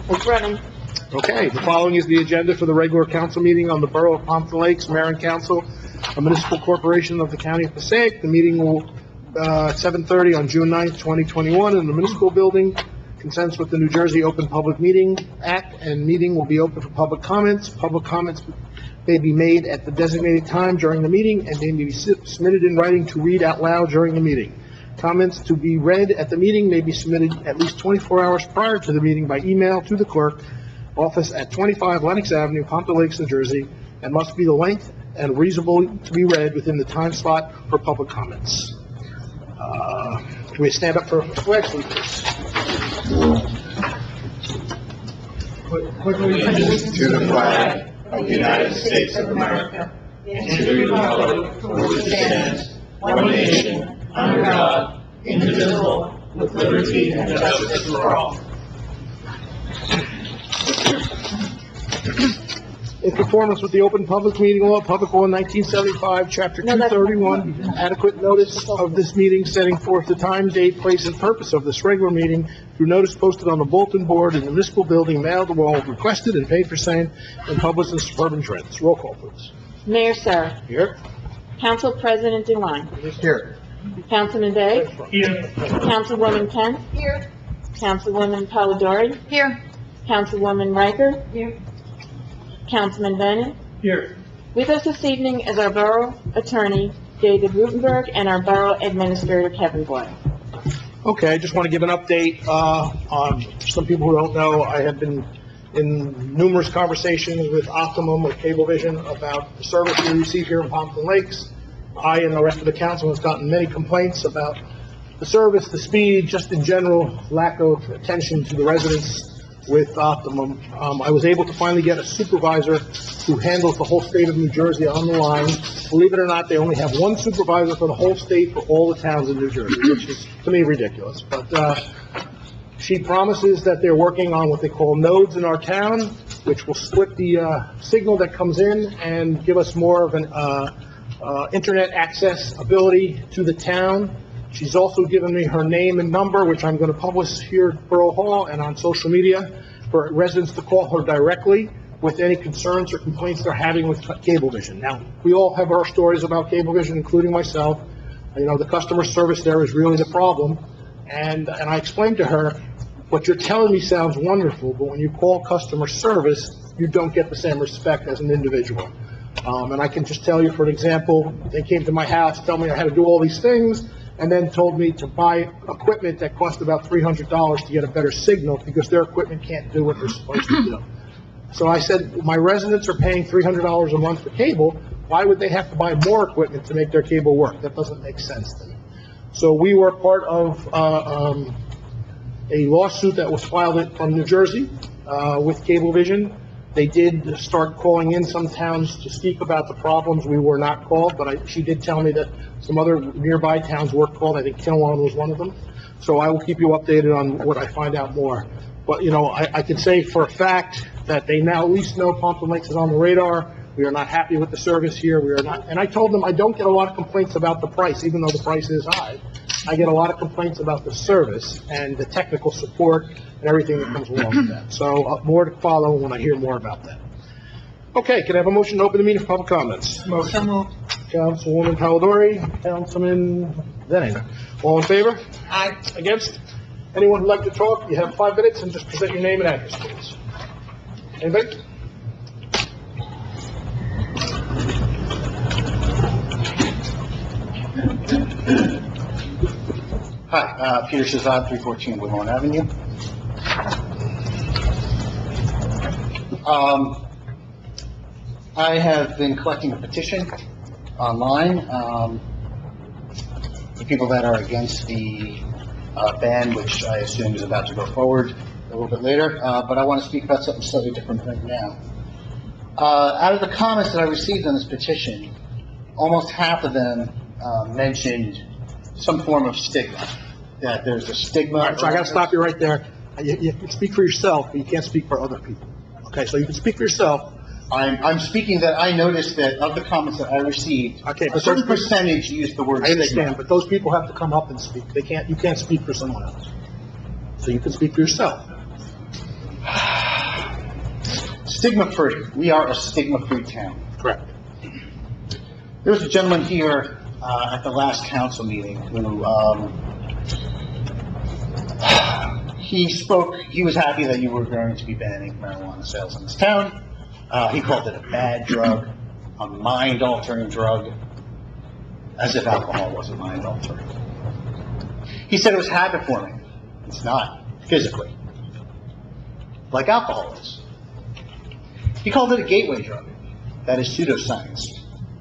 It's running. Okay, the following is the agenda for the regular council meeting on the Borough of Pompton Lakes, Mayor and Council, a municipal corporation of the County of Passaic. The meeting will, 7:30 on June 9th, 2021, in the municipal building. Consents with the New Jersey Open Public Meeting Act, and meeting will be open for public comments. Public comments may be made at the designated time during the meeting and may be submitted in writing to read out loud during the meeting. Comments to be read at the meeting may be submitted at least 24 hours prior to the meeting by email to the clerk, office at 25 Lenox Avenue, Pompton Lakes, New Jersey, and must be the length and reasonable to be read within the time slot for public comments. Can we stand up for flag salute, please? To the flag of the United States of America and to the republic for which it stands, one nation, under God, indivisible, with liberty and justice for all. In conformance with the Open Public Meeting Law, Public Law 1975, Chapter 231, adequate notice of this meeting setting forth the time, date, place, and purpose of this regular meeting through notice posted on the bulletin board in the municipal building, mailed to all requested and paid for same, and published in Suburban Trends. Roll call, please. Mayor Sarah. Here. Council President Devine. Here. Councilman Day. Here. Councilwoman Kent. Here. Councilwoman Polidori. Here. Councilwoman Riker. Here. Councilman Bennett. Here. With us this evening is our Borough Attorney, David Rutenberg, and our Borough Administrator, Kevin Boyle. Okay, I just want to give an update, on some people who don't know, I have been in numerous conversations with Optimum, with Cablevision, about the service we receive here in Pompton Lakes. I and the rest of the council has gotten many complaints about the service, the speed, just in general, lack of attention to the residents with Optimum. I was able to finally get a supervisor who handles the whole state of New Jersey on the line. Believe it or not, they only have one supervisor for the whole state for all the towns in New Jersey, which is, to me, ridiculous. But she promises that they're working on what they call nodes in our town, which will split the signal that comes in and give us more of an internet access ability to the town. She's also given me her name and number, which I'm going to publish here at Borough Hall and on social media, for residents to call her directly with any concerns or complaints they're having with Cablevision. Now, we all have our stories about Cablevision, including myself. You know, the customer service there is really the problem. And I explained to her, what you're telling me sounds wonderful, but when you call customer service, you don't get the same respect as an individual. And I can just tell you, for an example, they came to my house, told me I had to do all these things, and then told me to buy equipment that cost about $300 to get a better signal because their equipment can't do what they're supposed to do. So I said, my residents are paying $300 a month for cable. Why would they have to buy more equipment to make their cable work? That doesn't make sense to me. So we were part of a lawsuit that was filed from New Jersey with Cablevision. They did start calling in some towns to speak about the problems. We were not called, but she did tell me that some other nearby towns were called. I think Kinnelon was one of them. So I will keep you updated on what I find out more. But, you know, I can say for a fact that they now at least know Pompton Lakes is on the radar. We are not happy with the service here. We are not. And I told them I don't get a lot of complaints about the price, even though the price is high. I get a lot of complaints about the service and the technical support and everything that comes along with that. So more to follow when I hear more about that. Okay, can I have a motion to open the meeting for public comments? Motion. Councilwoman Polidori, Councilman Denning. All in favor? Aye. Against? Anyone who'd like to talk, you have 5 minutes, and just present your name and address, please. Anybody? Hi, Peter Shazad, 314 Woodlawn Avenue. I have been collecting a petition online, for people that are against the ban, which I assume is about to go forward a little bit later, but I want to speak about something slightly different right now. Out of the comments that I received on this petition, almost half of them mentioned some form of stigma, that there's a stigma. All right, so I got to stop you right there. You can speak for yourself, but you can't speak for other people. Okay, so you can speak for yourself. I'm speaking that I noticed that of the comments that I received, Okay, a but certain those- percentage used the word I understand, stigma. but those people have to come up and speak. You can't speak for someone else. So you can speak for yourself. stigma-free. We are a stigma-free town. Correct. There was a gentleman here at the last council meeting who, he was happy that you were going to be banning marijuana sales in this town. He called it a bad drug, a mind-altering drug, as if alcohol wasn't mind-altering. He said it was habit-forming. It's not, physically, like alcohol is. He called it a gateway drug. That is pseudoscience.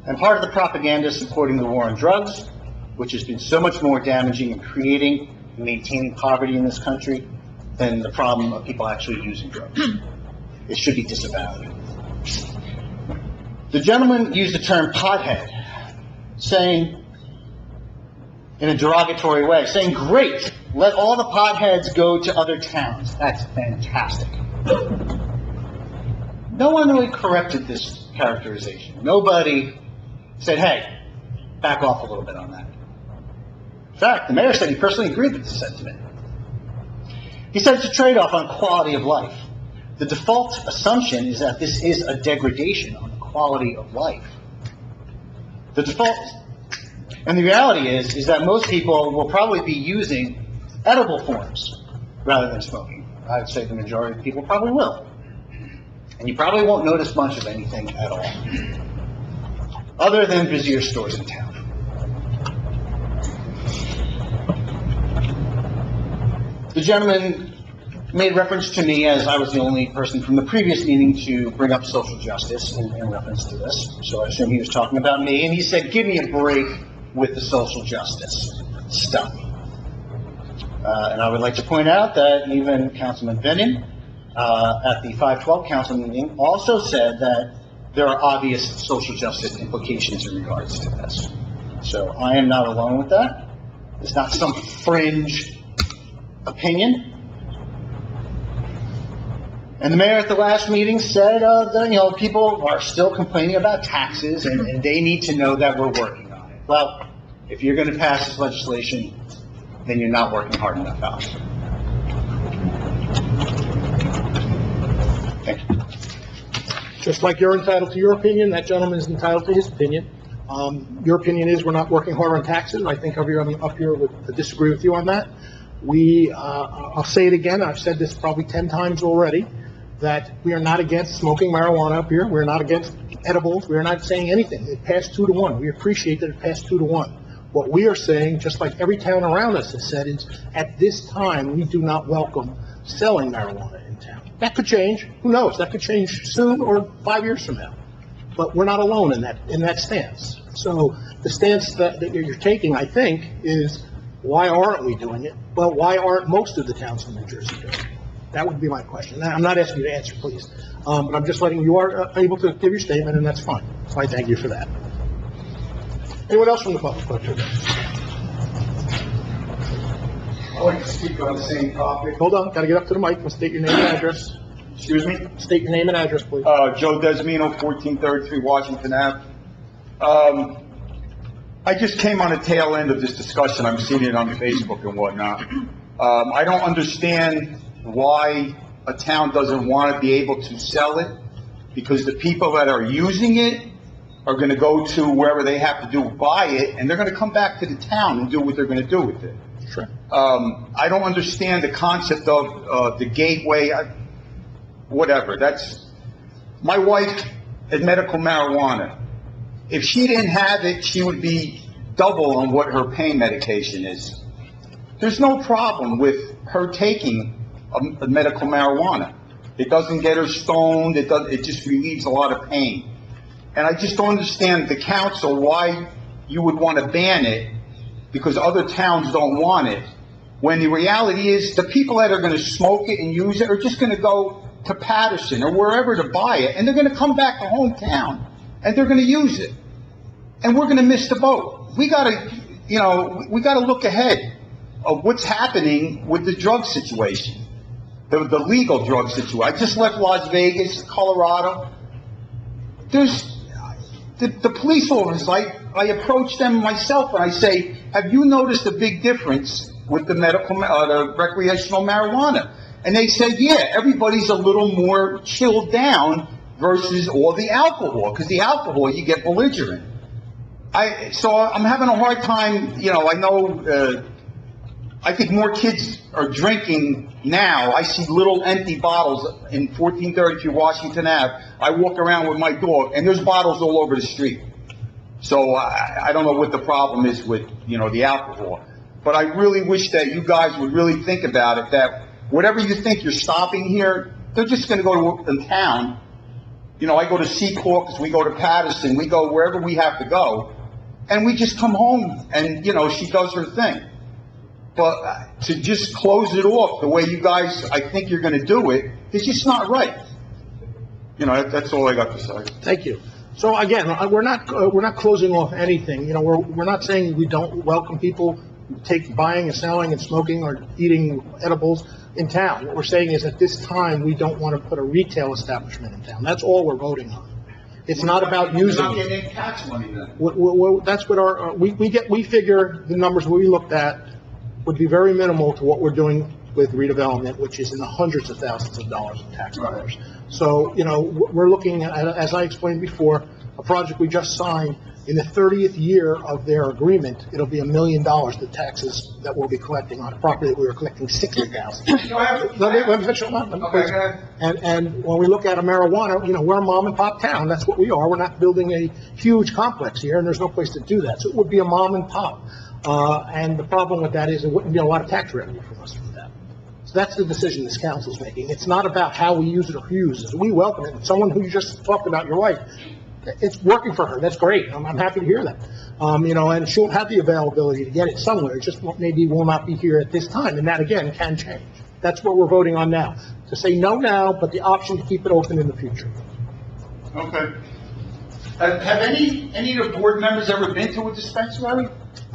And part of the propaganda supporting the war on drugs, which has been so much more damaging in creating and maintaining poverty in this country than the problem of people actually using drugs. It should be disavowed. The gentleman used the term pothead, saying, in a derogatory way, saying, great, let all the potheads go to other towns. That's fantastic. No one really corrected this characterization. Nobody said, hey, back off a little bit on that. In fact, the mayor said he personally agreed with the sentiment. He said it's a trade-off on quality of life. The default assumption is that this is a degradation on the quality of life. The default, and the reality is that most people will probably be using edible forms rather than smoking. I would say the majority of people probably will. And you probably won't notice much of anything at all, other than busier stores in town. The gentleman made reference to me as I was the only person from the previous meeting to bring up social justice in reference to this. So I assume he was talking about me, and he said, give me a break with the social justice stuff. And I would like to point out that even Councilman Benning, at the 512 council meeting, also said that there are obvious social justice implications in regards to this. So I am not alone with that. It's not some fringe opinion. And the mayor at the last meeting said that, people are still complaining about taxes and they need to know that we're working on it. Well, if you're going to pass this legislation, then you're not working hard enough out. Thank you. Just like you're entitled to your opinion, that gentleman is entitled to his opinion. Your opinion is we're not working hard on taxes. I think I'm up here to disagree with you on that. I'll say it again, I've said this probably 10 times already, that we are not against smoking marijuana up here. We're not against edibles. We're not saying anything. It passed 2-1. We appreciate that it passed 2-1. What we are saying, just like every town around us has said, is at this time, we do not welcome selling marijuana in town. That could change. Who knows? That could change soon or 5 years from now. But we're not alone in that stance. So the stance that you're taking, I think, is why aren't we doing it? Well, why aren't most of the towns in New Jersey doing it? That would be my question. I'm not asking you to answer, please. But I'm just letting you are able to give your statement, and that's fine. So I thank you for that. Anyone else from the public? I'd like to speak on the same topic. Hold on, gotta get up to the mic and state your name and address. Excuse me? State your name and address, please. Joe Desmino, 1433 Washington Ave. I just came on the tail end of this discussion. I'm seeing it on Facebook and whatnot. I don't understand why a town doesn't want to be able to sell it, because the people that are using it are going to go to wherever they have to do, buy it, and they're going to come back to the town and do what they're going to do with it. Sure. I don't understand the concept of the gateway, whatever. That's, my wife had medical marijuana. If she didn't have it, she would be double on what her pain medication is. There's no problem with her taking a medical marijuana. It doesn't get her stoned. It just relieves a lot of pain. And I just don't understand the council, why you would want to ban it because other towns don't want it, when the reality is the people that are going to smoke it and use it are just going to go to Patterson or wherever to buy it, and they're going to come back to hometown and they're going to use it. And we're going to miss the boat. We got to look ahead of what's happening with the drug situation, the legal drug situation. I just left Las Vegas, Colorado. There's the police officers, I approach them myself and I say, have you noticed a big difference with the the recreational marijuana? And they said, yeah, everybody's a little more chilled down versus all the alcohol, because the alcohol, you get belligerent. So I'm having a hard time, you know, I know, I think more kids are drinking now. I see little empty bottles in 1432 Washington Ave. I walk around with my dog, and there's bottles all over the street. So I don't know what the problem is with, you know, the alcohol. But I really wish that you guys would really think about it, that whatever you think you're stopping here, they're just going to go to town. You know, I go to Secaucus, we go to Patterson, we go wherever we have to go, and we just come home, and, you know, she does her thing. But to just close it off the way you guys, I think you're going to do it, it's just not right. You know, that's all I got to say. Thank you. So again, we're not closing off anything. You know, we're not saying we don't welcome people buying and selling and smoking or eating edibles in town. What we're saying is at this time, we don't want to put a retail establishment in town. That's all we're voting on. It's not about using. You're not getting any tax money then. That's what we figure the numbers we looked at would be very minimal to what we're doing with redevelopment, which is in the hundreds of thousands of dollars in tax dollars. So, you know, we're looking at, as I explained before, a project we just signed. In the 30th year of their agreement, it'll be $1 million, the taxes that we'll be collecting on a property that we were collecting $60,000. Let me finish. And when we look at a marijuana, you know, we're a mom and pop town. That's what we are. We're not building a huge complex here, and there's no place to do that. So it would be a mom and pop. And the problem with that is it wouldn't be a lot of tax revenue from us for that. So that's the decision this council's making. It's not about how we use it or who uses it. We welcome it. Someone who you just talked about, your wife, it's working for her. That's great. I'm happy to hear that. You know, and she'll have the availability to get it somewhere. It just maybe will not be here at this time. And that, again, can change. That's what we're voting on now. To say no now, but the option to keep it open in the future. Okay. Have any of the board members ever been to a dispensary?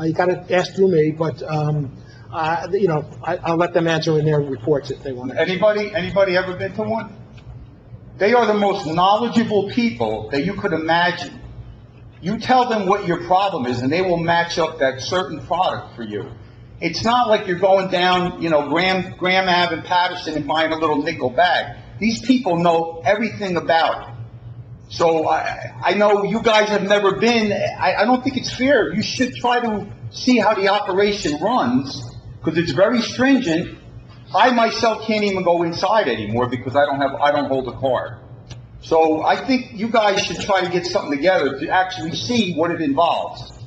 You got to ask through me, but, you know, I'll let them answer in their reports if they want to. Anybody ever been to one? They are the most knowledgeable people that you could imagine. You tell them what your problem is, and they will match up that certain product for you. It's not like you're going down, you know, Graham Ave and Patterson and buying a little nickel bag. These people know everything about it. So I know you guys have never been. I don't think it's fair. You should try to see how the operation runs, because it's very stringent. I myself can't even go inside anymore because I don't hold a card. So I think you guys should try to get something together to actually see what it involves,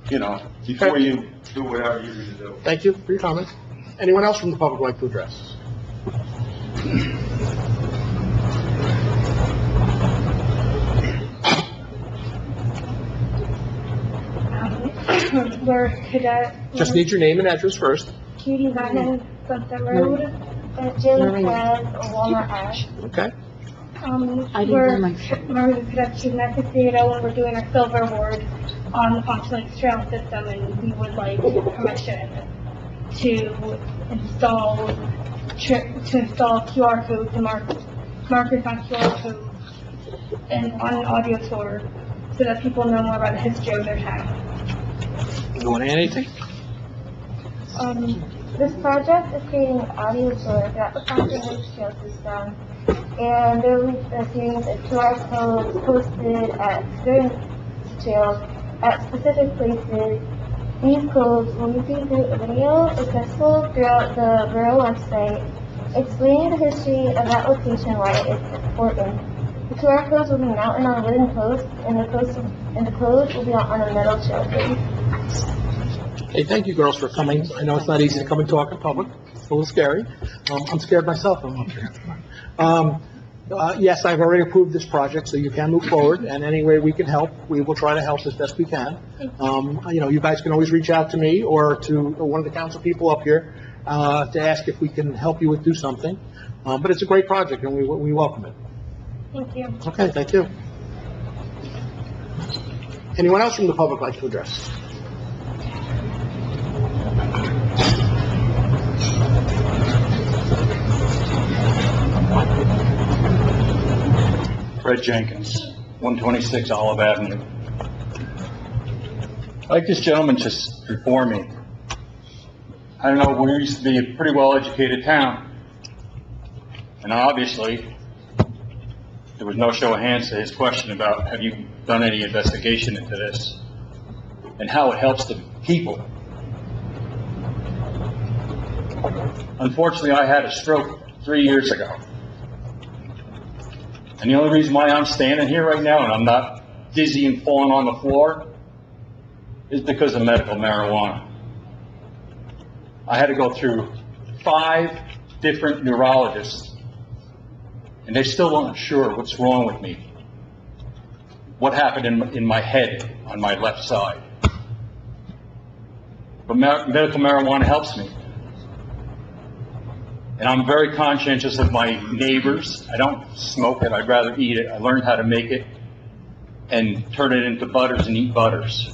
you know, before you do whatever you're going to do. Thank you for your comment. Anyone else from the public like to address? We're cadet. Just need your name and address first. Cutie Vine, Sunset Road, James Ave, Walnut Ash. Okay. We're the cadet student at the theater when we're doing our silver award on the Pompton trail system, and we would like permission to install QR codes and markers on QR codes and on an audio tour so that people know more about the history of their town. You want to add anything? This project is creating an audio tour throughout the Pompton trail system, and there will be a series of QR codes posted at certain trails at specific places. These codes will be seen through a video accessible throughout the borough website, explaining the history of that location, why it's important. The QR codes will be mounted on a wooden post, and the codes will be on a metal trail case. Hey, thank you, girls, for coming. I know it's not easy to come and talk in public. It's a little scary. I'm scared myself when I'm up here. Yes, I've already approved this project, so you can move forward, and any way we can help, we will try to help as best we can. You know, you guys can always reach out to me or to one of the council people up here to ask if we can help you do something. But it's a great project, and we welcome it. Thank you. Okay, thank you. Anyone else from the public like to address? Fred Jenkins, 126 Olive Avenue. Like this gentleman just before me, I don't know, we used to be a pretty well-educated town. And obviously, there was no show of hands to his question about, have you done any investigation into this? And how it helps the people. Unfortunately, I had a stroke 3 years ago. And the only reason why I'm standing here right now and I'm not dizzy and falling on the floor is because of medical marijuana. I had to go through 5 different neurologists, and they still weren't sure what's wrong with me. What happened in my head on my left side. But medical marijuana helps me. And I'm very conscientious of my neighbors. I don't smoke it, I'd rather eat it. I learned how to make it and turn it into butters and eat butters.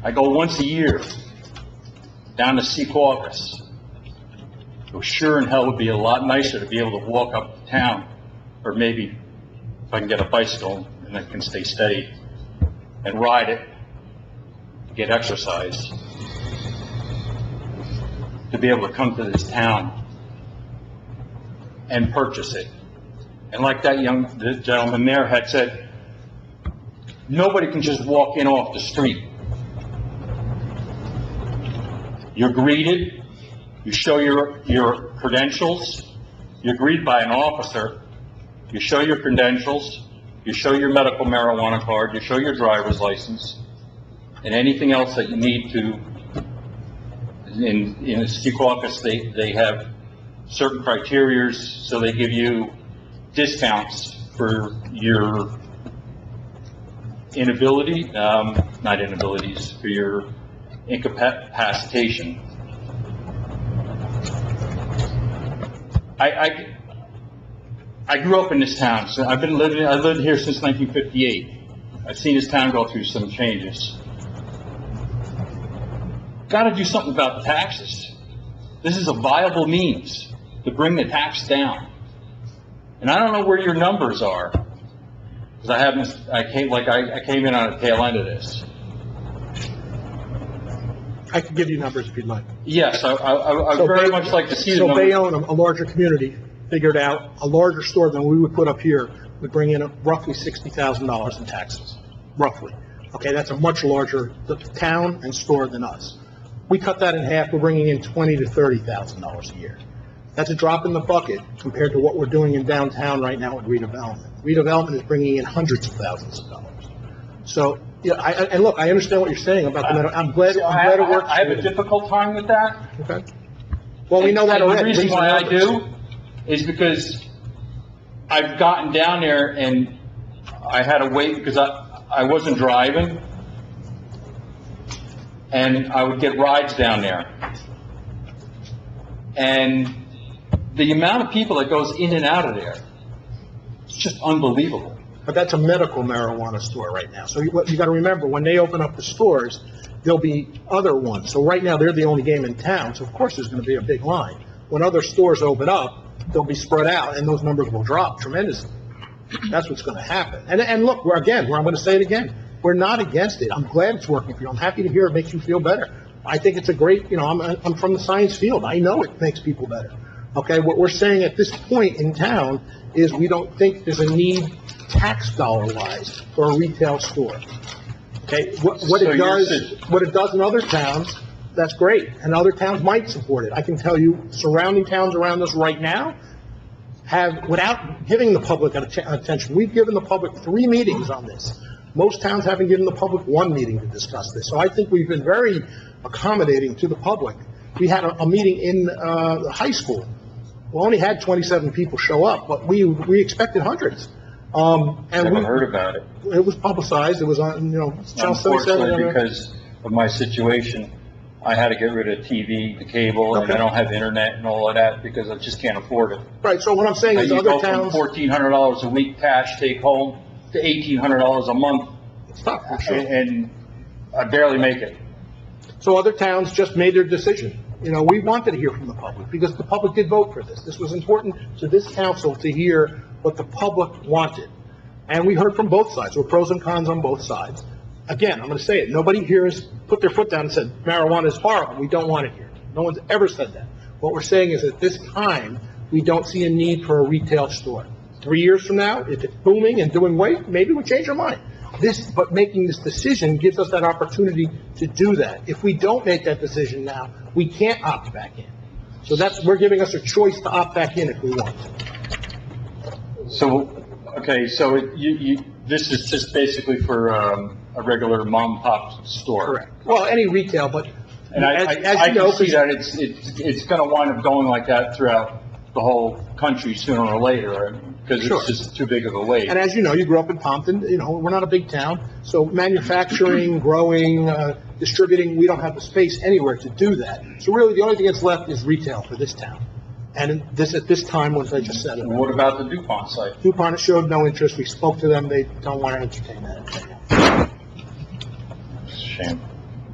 I go once a year down to Secaucus. It sure in hell would be a lot nicer to be able to walk up town, or maybe if I can get a bicycle and I can stay steady and ride it, get exercise, to be able to come to this town and purchase it. And like that the gentleman there had said, nobody can just walk in off the street. You're greeted, you show your credentials, you're greeted by an officer, you show your credentials, you show your medical marijuana card, you show your driver's license, and anything else that you need to. In Secaucus, they have certain criterias, so they give you discounts for your inability, not inabilities, for your incapacitation. I grew up in this town, so I lived here since 1958. I've seen this town go through some changes. Got to do something about the taxes. This is a viable means to bring the tax down. And I don't know where your numbers are, because I came in on the tail end of this. I can give you numbers if you'd like. Yes, I So very much like to see the So numbers. Bayonne, a larger community, figured out a larger store than we would put up here would bring in roughly $60,000 in taxes, roughly. Okay, that's a much larger town and store than us. We cut that in half, we're bringing in $20,000 to $30,000 a year. That's a drop in the bucket compared to what we're doing in downtown right now with redevelopment. Redevelopment is bringing in hundreds of thousands of dollars. So, yeah, and look, I understand what you're saying about the medical. I'm glad it works. I have a difficult time with that. Okay. Well, we know that And already. the reason These are why I numbers. do is because I've gotten down there and I had to wait because I wasn't driving, and I would get rides down there. And the amount of people that goes in and out of there, it's just unbelievable. But that's a medical marijuana store right now. So you got to remember, when they open up the stores, there'll be other ones. So right now, they're the only game in town, so of course there's going to be a big line. When other stores open up, they'll be spread out, and those numbers will drop tremendously. That's what's going to happen. And look, I'm going to say it again, we're not against it. I'm glad it's working for you. I'm happy to hear it makes you feel better. I think it's a great, I'm from the science field. I know it makes people better. Okay, what we're saying at this point in town is we don't think there's a need tax dollar-wise for a retail store. Okay, what it does in other towns, that's great, and other towns might support it. I can tell you, surrounding towns around us right now have, without giving the public attention, we've given the public 3 meetings on this. Most towns haven't given the public 1 meeting to discuss this. So I think we've been very accommodating to the public. We had a meeting in the high school. We only had 27 people show up, but we expected hundreds. Never heard about it. It was publicized, it was on, Channel 77. Unfortunately, because of my situation, I had to get rid of TV, the cable, and Okay. I don't have internet and all of that because I just can't afford it. Right, so what I'm saying is You other go from towns, $1,400 a week cash take home to $1,800 a month, it's tough, for sure. and I barely make it. So other towns just made their decision. We wanted to hear from the public, because the public did vote for this. This was important to this council to hear what the public wanted. And we heard from both sides. There were pros and cons on both sides. Again, I'm going to say it, nobody here has put their foot down and said, marijuana is horrible, we don't want it here. No one's ever said that. What we're saying is at this time, we don't see a need for a retail store. 3 years from now, if it's booming and doing great, maybe we change our mind. But making this decision gives us that opportunity to do that. If we don't make that decision now, we can't opt back in. So we're giving us a choice to opt back in if we want to. So, okay, so this is just basically for a regular mom and pop store? Correct. Well, any retail, but And I can see that it's gonna wind up going like that throughout the whole country sooner or later, because Sure. it's just too big of a weight. And as you know, you grew up in Pompton, we're not a big town, so manufacturing, growing, distributing, we don't have the space anywhere to do that. So really, the only thing that's left is retail for this town. And at this time, what I just said. And what about the DuPont site? DuPont showed no interest, we spoke to them, they don't want to entertain that. Shame.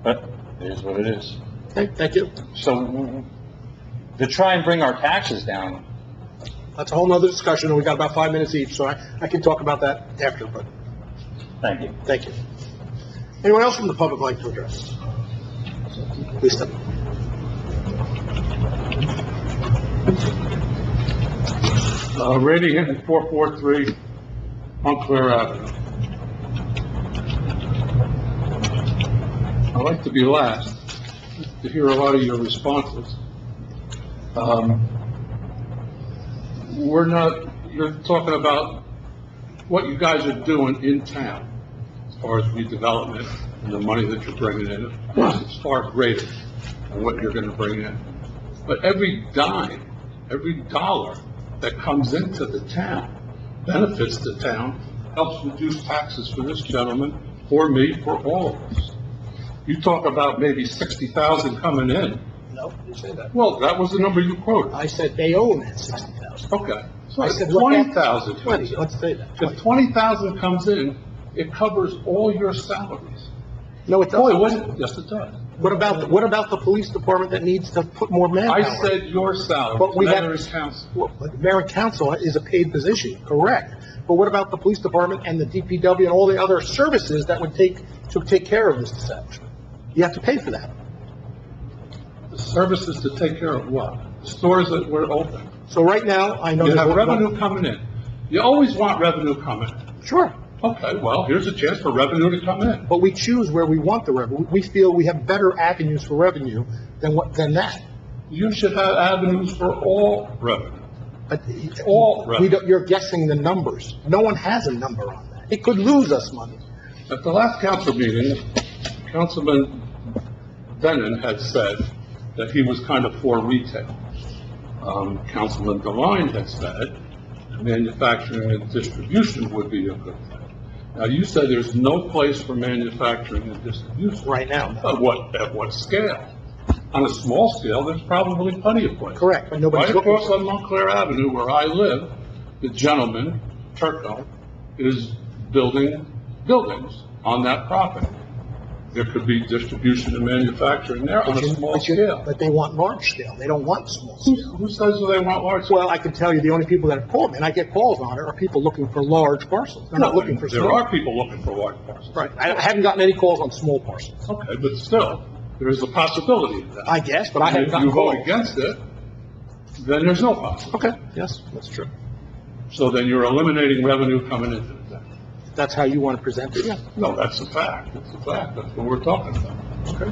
But it is what it is. Okay, thank you. So, to try and bring our taxes down, That's a whole nother discussion, and we got about 5 minutes each, so I can talk about that after, but thank you. thank you. Anyone else from the public like to address? Please step up. Rating Hinton 443 Montclair Avenue. I like to be last, to hear a lot of your responses. You're talking about what you guys are doing in town as far as redevelopment and the money that you're bringing in. Of course, it's far greater than what you're going to bring in. But every dime, every dollar that comes into the town benefits the town, helps reduce taxes for this gentleman, for me, for all of us. You talk about maybe 60,000 coming in. No, you say that. Well, that was the number you quoted. I said they own that 60,000. Okay. So I if said 20,000 comes 20, in. let's say that. If 20,000 comes in, it covers all your salaries. No, it Oh, it doesn't. wasn't? Yes, it does. What about the police department that needs to put more manpower? I said your salary. But we have- Mayor and council. Well, the mayor and council is a paid position, correct. But what about the police department and the DPW and all the other services that would take care of this establishment? You have to pay for that. The services to take care of what? Stores that were open. So right now, I know. You there's have one- revenue coming in. You always want revenue coming in. Sure, Okay, well, here's a chance for revenue to come in. but we choose where we want the revenue. We feel we have better avenues for revenue than that. You should have avenues for all revenue. But All revenue. you're guessing the numbers. No one has a number on that. It could lose us money. At the last council meeting, Councilman Denon had said that he was kind of for retail. Councilman Devine had said manufacturing and distribution would be a good thing. Now, you said there's no place for manufacturing and distribution. Right now. At what scale? On a small scale, there's probably plenty of places. Correct, but nobody's Right looking across for on Montclair Avenue, where I live, the gentleman, Turco, is building buildings on that property. There could be distribution and manufacturing there on a small scale. But they want large scale. They don't want small scale. Who says they want large scale? Well, I can tell you, the only people that have called me, and I get calls on it, are people looking for large parcels. They're not looking for There small. are people looking for large parcels. Right. I haven't gotten any calls on small parcels. Okay, but still, there is a possibility of that. I guess, but I haven't If gotten you vote calls. against it, then there's no possibility. Okay, yes, that's true. So then you're eliminating revenue coming into the town. That's how you want to present it, yeah. No, that's a fact. It's a fact. That's what we're talking about. Okay?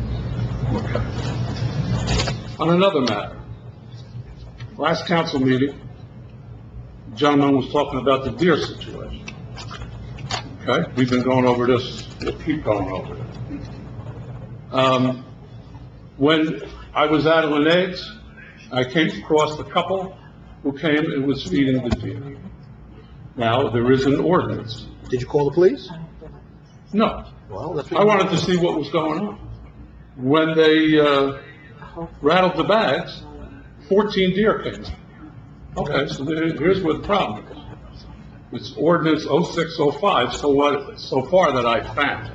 Okay. On another matter, last council meeting, the gentleman was talking about the deer situation. Okay? We've been going over this, we'll keep going over it. When I was at Linnaeus, I came across a couple who came and was feeding the deer. Now, there is an ordinance. Did you call the police? No. Well, that's. I wanted to see what was going on. When they rattled the bags, 14 deer came. Okay, so here's what the problem is. It's ordinance 0605, so far that I found.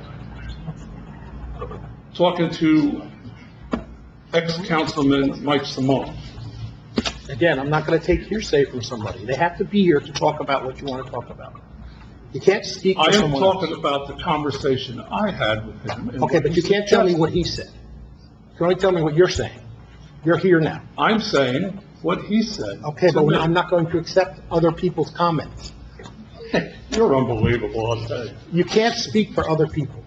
Talking to ex-councilman Mike Simone. Again, I'm not going to take hearsay from somebody. They have to be here to talk about what you want to talk about. You can't speak I for am someone talking else. about the conversation I had with him. and Okay, what but he you can't tell me suggested. what he said. You can only tell me what you're saying. You're here now. I'm saying what he said. Okay, to but me. I'm not going to accept other people's comments. You're unbelievable, I'll tell you. You can't speak for other people.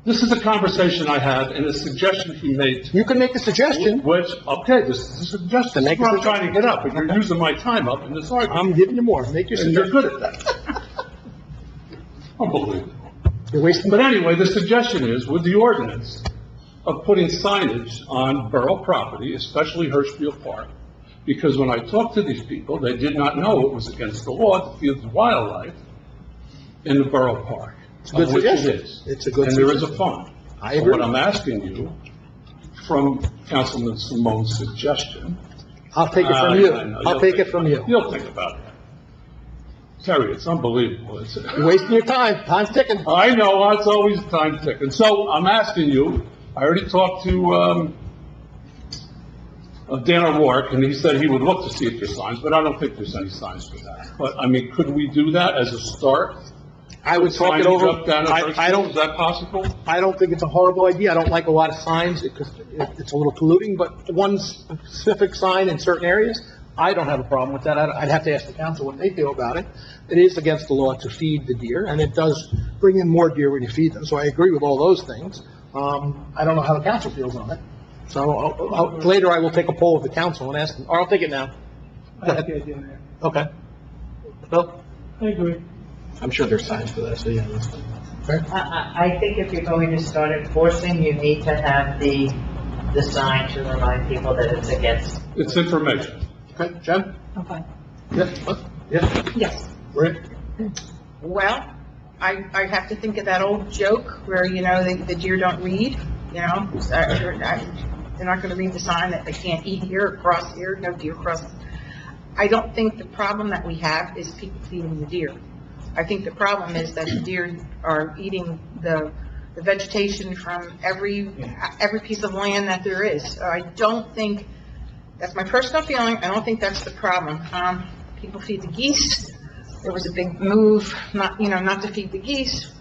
This is a conversation I had and a suggestion he made to me. You can make a suggestion. Which, okay, this is a suggestion. This is what I'm trying to get up, but you're using my time up in this argument. I'm giving you more. Make your And you're suggestion. good at that. Unbelievable. You're wasting, But anyway, the suggestion is, with the ordinance of putting signage on borough property, especially Hirschfield Park, because when I talked to these people, they did not know it was against the law to feed the wildlife in the borough park. It's a good of which it suggestion. is. It's a good And there is a suggestion. fund. I So agree. what I'm asking you, from Councilman Simone's suggestion. I'll take it from you. I know, I'll you'll take think it from about you. You'll think about it. Terry, it's unbelievable. You're wasting your time. Time's ticking. I know, it's always time ticking. So I'm asking you, I already talked to, Dan O'Rourke, and he said he would look to see if there's signs, but I don't think there's any signs for that. But, I mean, could we do that as a start? I would talk it Signage over. up, down, and I Hirschfield? don't, Is that possible? I don't think it's a horrible idea. I don't like a lot of signs because it's a little polluting, but one specific sign in certain areas, I don't have a problem with that. I'd have to ask the council what they feel about it. It is against the law to feed the deer, and it does bring in more deer when you feed them, so I agree with all those things. I don't know how the council feels on it. So later I will take a poll of the council and ask them, or I'll take it now. Go ahead. Okay. Bill? I agree. I'm sure there's signs for that, so yeah. I think if you're going to start enforcing, you need to have the sign to remind people that it's against. It's information. Okay, Jen? Okay. Yes, yes, Yes. Rick? Well, I have to think of that old joke where, the deer don't read, they're not gonna read the sign that they can't eat here or cross here, no deer crossing. I don't think the problem that we have is people feeding the deer. I think the problem is that the deer are eating the vegetation from every piece of land that there is. So I don't think, that's my personal feeling, I don't think that's the problem. People feed the geese. There was a big move, not to feed the geese.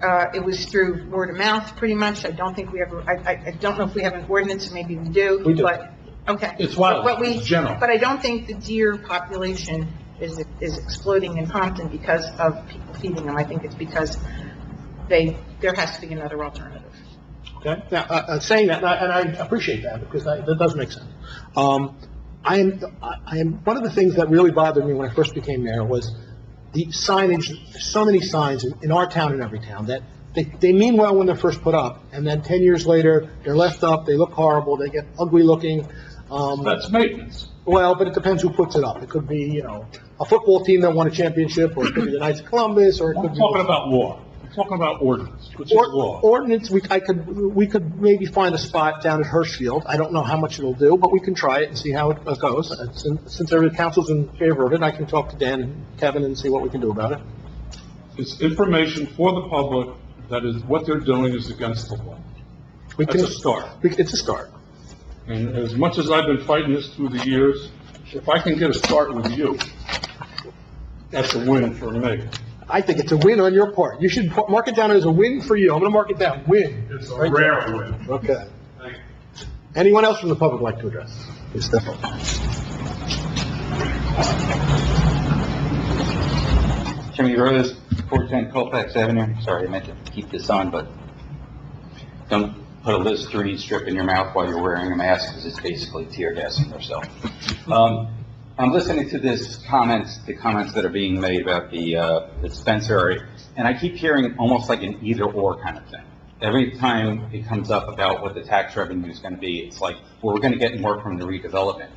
It was through word of mouth, pretty much. I don't think we ever, I don't know if we have an ordinance, maybe we do. We do. But, okay. It's wild, But it's general. But I don't think the deer population is exploding in Pompton because of people feeding them. I think it's because there has to be another alternative. Okay, now, saying that, and I appreciate that, because that does make sense. I am, one of the things that really bothered me when I first became mayor was the signage, so many signs in our town and every town, that they mean well when they're first put up, and then 10 years later, they're left up, they look horrible, they get ugly looking. That's maintenance. Well, but it depends who puts it up. It could be, a football team that won a championship, or it could be the Knights of Columbus, or it could I'm be... talking about law. I'm talking about ordinance, which is law. Ordinance, we could maybe find a spot down at Hirschfield. I don't know how much it'll do, but we can try it and see how it goes. Since every council's in favor of it, I can talk to Dan and Kevin and see what we can do about it. It's information for the public that is, what they're doing is against the law. That's a start. It's a start. And as much as I've been fighting this through the years, if I can get a start with you, that's a win for me. I think it's a win on your part. You should mark it down as a win for you. I'm gonna mark it down, win. It's a Right rare there. win. Okay. Thank you. Anyone else from the public like to address? Please step up. Jimmy Rose, 410 Colfax Avenue. Sorry, I meant to keep this on, but don't put a Listerine strip in your mouth while you're wearing a mask, because it's basically tear gassing yourself. I'm listening to the comments that are being made about the dispensary, and I keep hearing almost like an either-or kind of thing. Every time it comes up about what the tax revenue is going to be, it's like, well, we're going to get more from the redevelopment.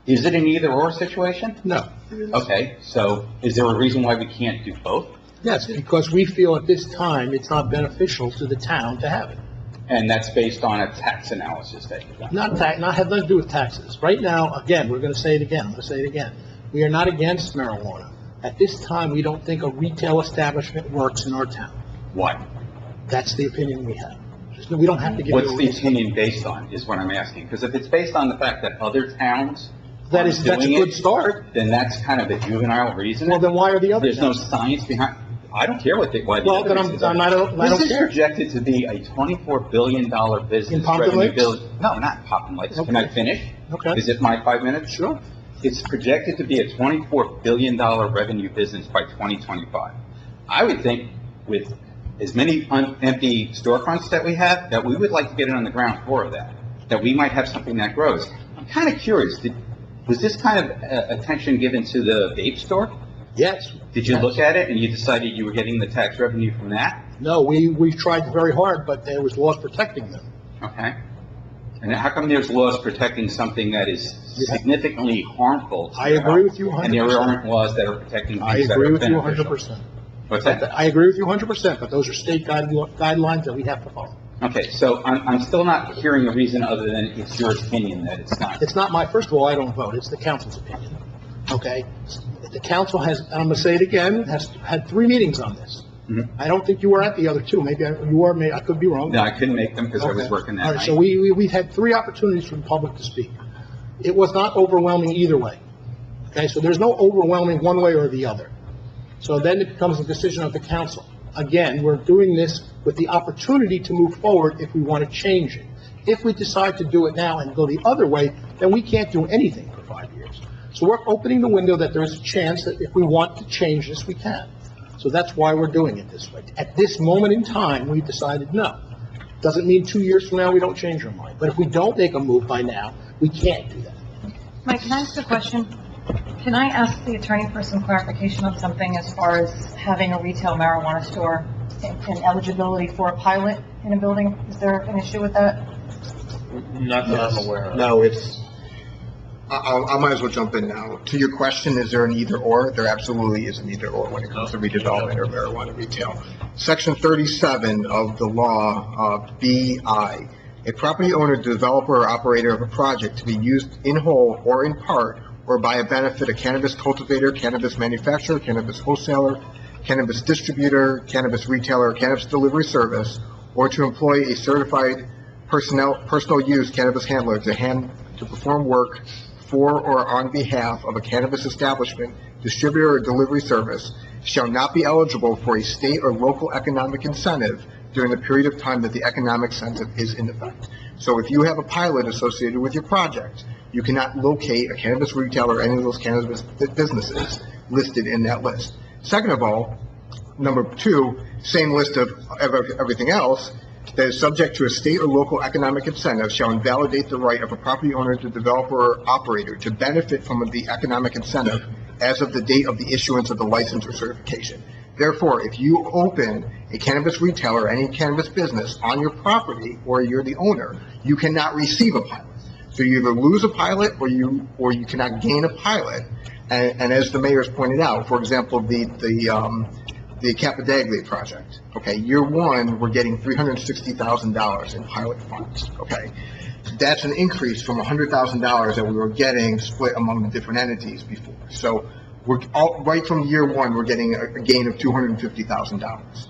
Is it an either-or situation? No. Okay, so is there a reason why we can't do both? Yes, because we feel at this time it's not beneficial to the town to have it. And that's based on a tax analysis that you've done? Not have nothing to do with taxes. Right now, again, we're gonna say it again, I'm gonna say it again. We are not against marijuana. At this time, we don't think a retail establishment works in our town. Why? That's the opinion we have. We don't have to give you What's a the reason. opinion based on, is what I'm asking. Because if it's based on the fact that other towns That's a doing good it, start. then that's kind of a juvenile reason. Well, then why are the others? There's no science behind, I don't care why the Well, then other I'm not, I don't This is care. projected to be a $24 billion business. In Pompton revenue Lakes? No, not Pompton Lakes. Can I Okay. finish? Okay. Is it my 5 minutes? Sure. It's projected to be a $24 billion revenue business by 2025. I would think with as many empty storefronts that we have, that we would like to get it on the ground floor of that we might have something that grows. I'm kind of curious, was this kind of attention given to the vape store? Yes. Did you look at it and you decided you were getting the tax revenue from that? No, we tried very hard, but there was laws protecting them. Okay. And how come there's laws protecting something that is significantly harmful to I your agree health, with you 100%. and there aren't laws that are protecting I things that agree are with you beneficial? 100%. What's that? I agree with you 100%, but those are state guidelines that we have to follow. Okay, so I'm still not hearing a reason other than it's your opinion that it's not. It's not first of all, I don't vote, it's the council's opinion, okay? The council has, and I'm gonna say it again, has had 3 meetings on this. Mhm. I don't think you were at the other 2, maybe you were, maybe, I could be wrong. No, I couldn't make them because I was Okay. working that All right, night. so we've had 3 opportunities for the public to speak. It was not overwhelming either way, okay? So there's no overwhelming one way or the other. So then it becomes a decision of the council. Again, we're doing this with the opportunity to move forward if we want to change it. If we decide to do it now and go the other way, then we can't do anything for 5 years. So we're opening the window that there's a chance that if we want to change this, we can. So that's why we're doing it this way. At this moment in time, we decided no. Doesn't mean 2 years from now we don't change our mind. But if we don't make a move by now, we can't do that. Mike, can I ask a question? Can I ask the attorney for some clarification on something as far as having a retail marijuana store and eligibility for a pilot in a building? Is there an issue with that? Not that I'm aware of. No, I might as well jump in now. To your question, is there an either or? There absolutely is an either or when it comes to redevelopment or marijuana retail. Section 37 of the law, BI, a property owner, developer, or operator of a project to be used in whole or in part or by a benefit, a cannabis cultivator, cannabis manufacturer, cannabis wholesaler, cannabis distributor, cannabis retailer, cannabis delivery service, or to employ a certified personal use cannabis handler to perform work for or on behalf of a cannabis establishment, distributor, or delivery service shall not be eligible for a state or local economic incentive during the period of time that the economic incentive is in effect. So if you have a pilot associated with your project, you cannot locate a cannabis retailer or any of those cannabis businesses listed in that list. Second of all, number 2, same list of everything else, that is subject to a state or local economic incentive shall invalidate the right of a property owner, to developer, or operator to benefit from the economic incentive as of the date of the issuance of the license or certification. Therefore, if you open a cannabis retailer or any cannabis business on your property, or you're the owner, you cannot receive a pilot. So you either lose a pilot or you cannot gain a pilot. And as the mayor's pointed out, for example, the Capadaglia project, okay, year 1, we're getting $360,000 in pilot funds, okay? That's an increase from $100,000 that we were getting split among the different entities before. So right from year 1, we're getting a gain of $250,000.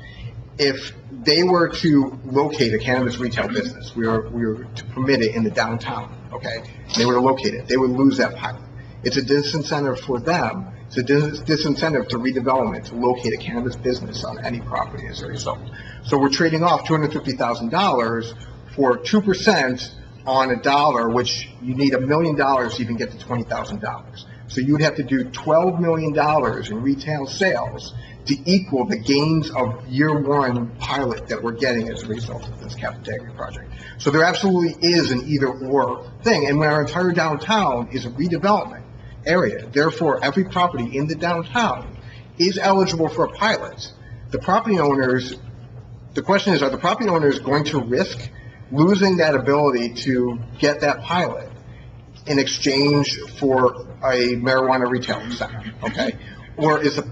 If they were to locate a cannabis retail business, we were to permit it in the downtown, okay? They were to locate it, they would lose that pilot. It's a disincentive for them. It's a disincentive to redevelopment to locate a cannabis business on any property as a result. So we're trading off $250,000 for 2% on $1, which you need $1 million to even get to $20,000. So you would have to do $12 million in retail sales to equal the gains of year 1 pilot that we're getting as a result of this Capadaglia project. So there absolutely is an either-or thing, and our entire downtown is a redevelopment area. Therefore, every property in the downtown is eligible for a pilot. The property owners, the question is, are the property owners going to risk losing that ability to get that pilot in exchange for a marijuana retail center, okay? Or is the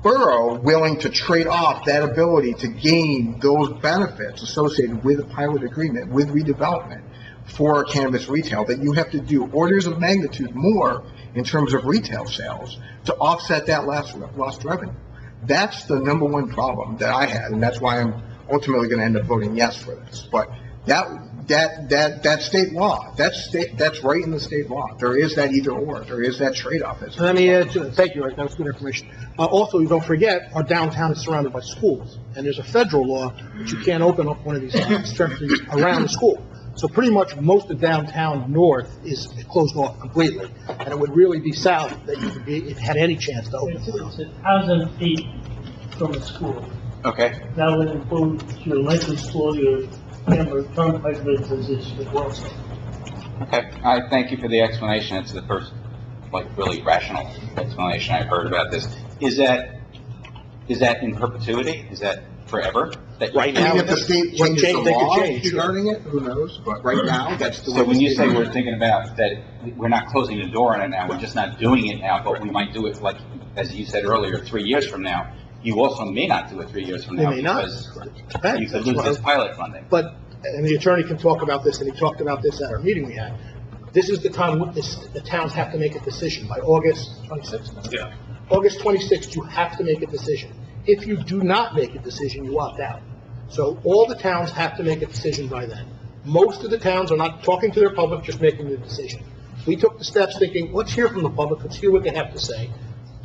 borough willing to trade off that ability to gain those benefits associated with a pilot agreement, with redevelopment for cannabis retail, that you have to do orders of magnitude more in terms of retail sales to offset that lost revenue? That's the number 1 problem that I had, and that's why I'm ultimately going to end up voting yes for this. But That's state law. That's right in the state law. There is that either or. There is that trade-off. So let me, thank you, Rick, that was good information. Also, you don't forget, our downtown is surrounded by schools, and there's a federal law that you can't open up one of these structures around the school. So pretty much most of downtown north is closed off completely, and it would really be south that you could be, if it had any chance to open. It's 1,000 feet from the school. Okay, That would include your Lincoln School, your Denver Turnpike businesses as well. okay. I thank you for the explanation. It's the first, like, really rational explanation I've heard about this. Is that in perpetuity? Is that forever? That Right now, If the state changes the they could law change. regarding it, who knows? But right now, that's the way. So when the you state say law we're is. thinking about that, we're not closing the door on it now, we're just not doing it now, but we might do it, like, as you said earlier, 3 years from now. You also may not do it 3 years from They now may not. because Depends. you could That's lose why- this pilot funding. But, and the attorney can talk about this, and he talked about this at our meeting we had. This is the time the towns have to make a decision by August 26th. Yeah. August 26th, you have to make a decision. If you do not make a decision, you opt out. So all the towns have to make a decision by then. Most of the towns are not talking to their public, just making the decision. We took the steps thinking, let's hear from the public, let's hear what they have to say.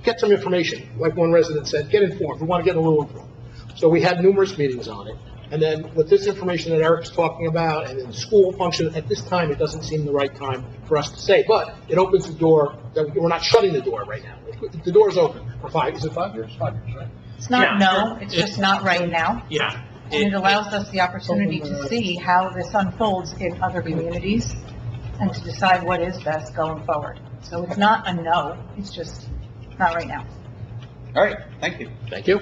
Get some information. Like one resident said, get informed. We want to get a little informed. So we had numerous meetings on it. And then with this information that Eric's talking about, and then school function, at this time, it doesn't seem the right time for us to say. But it opens the door, that we're not shutting the door right now. The door is open for 5, is it 5 years? 5 years, right? It's not Yeah. no, it's just not right now. Yeah. And it allows us the opportunity to see how this unfolds in other communities and to decide what is best going forward. So it's not a no, it's just not right now. All right, thank you. Thank you.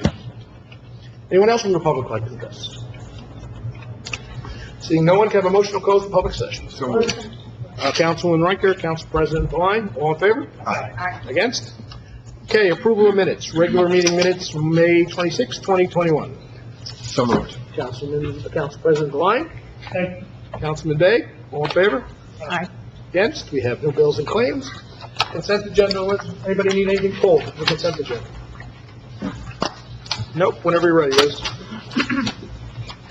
Anyone else from the public like to address? Seeing no one, can I have a motion to close the public session? So moved. Councilman Riker, Council President Devine, all in favor? Aye. Against? Okay, approval of minutes, regular meeting minutes from May 26, 2021. So moved. Council President Devine, Okay. Councilman Day, all in favor? Aye. Against? We have no bills and claims. Consent agenda, anybody need anything pulled for the consent agenda? Nope, whenever you're ready, Liz.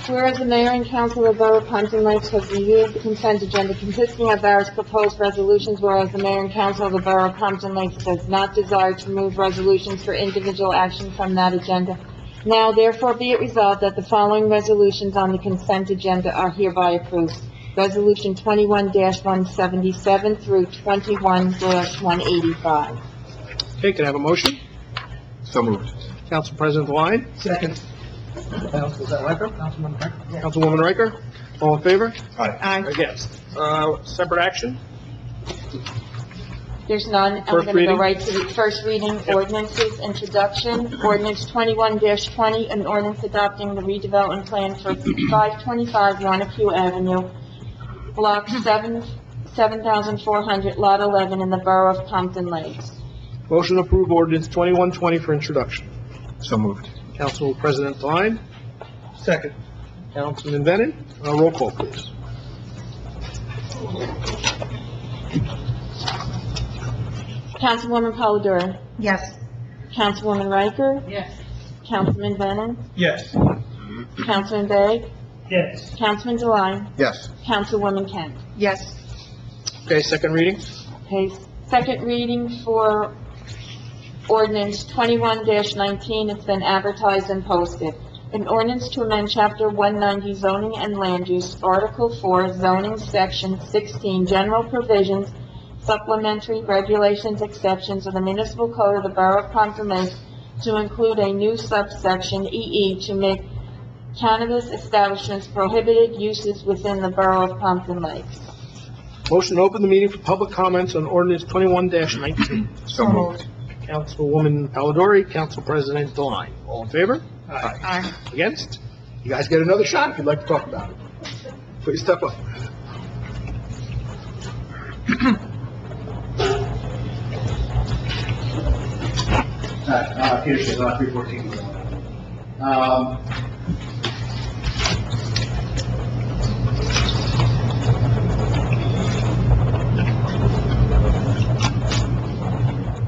Whereas the mayor and council of the Borough of Pompton Lakes has reviewed the consent agenda consisting of various proposed resolutions, whereas the mayor and council of the Borough of Pompton Lakes does not desire to move resolutions for individual action from that agenda. Now therefore be it resolved that the following resolutions on the consent agenda are hereby approved. Resolution 21-177 through 21-185. Okay, can I have a motion? So moved. Council President Devine? Second. Is that Riker? Councilwoman Riker? All in favor? Aye. Against? Separate action? There's none. I'm First going to go reading? right to the first reading, ordinances, introduction. Ordinance 21-20, an ordinance adopting the redevelopment plan for 525 Wanacue Avenue, Block 7400, Lot 11, in the Borough of Pompton Lakes. Motion to approve ordinance 2120 for introduction. So moved. Council President Devine? Second. Councilman Bennett? Roll call, please. Councilwoman Polidori? Yes. Councilwoman Riker? Yes. Councilman Bennett? Yes. Councilman Day? Yes. Councilman Devine? Yes. Councilwoman Kent? Yes. Okay, second reading? Okay, second reading for ordinance 21-19, it's been advertised and posted. An ordinance to amend chapter 190 zoning and land use, article 4 zoning, section 16, general provisions, supplementary regulations, exceptions of the municipal code of the Borough of Pompton Lakes to include a new subsection EE to make cannabis establishments prohibited uses within the Borough of Pompton Lakes. Motion to open the meeting for public comments on ordinance 21-19. So moved. Councilwoman Polidori, Council President Devine. All in favor? Aye. Against? You guys get another shot if you'd like to talk about it. Please step up. Peter Shazot, 314.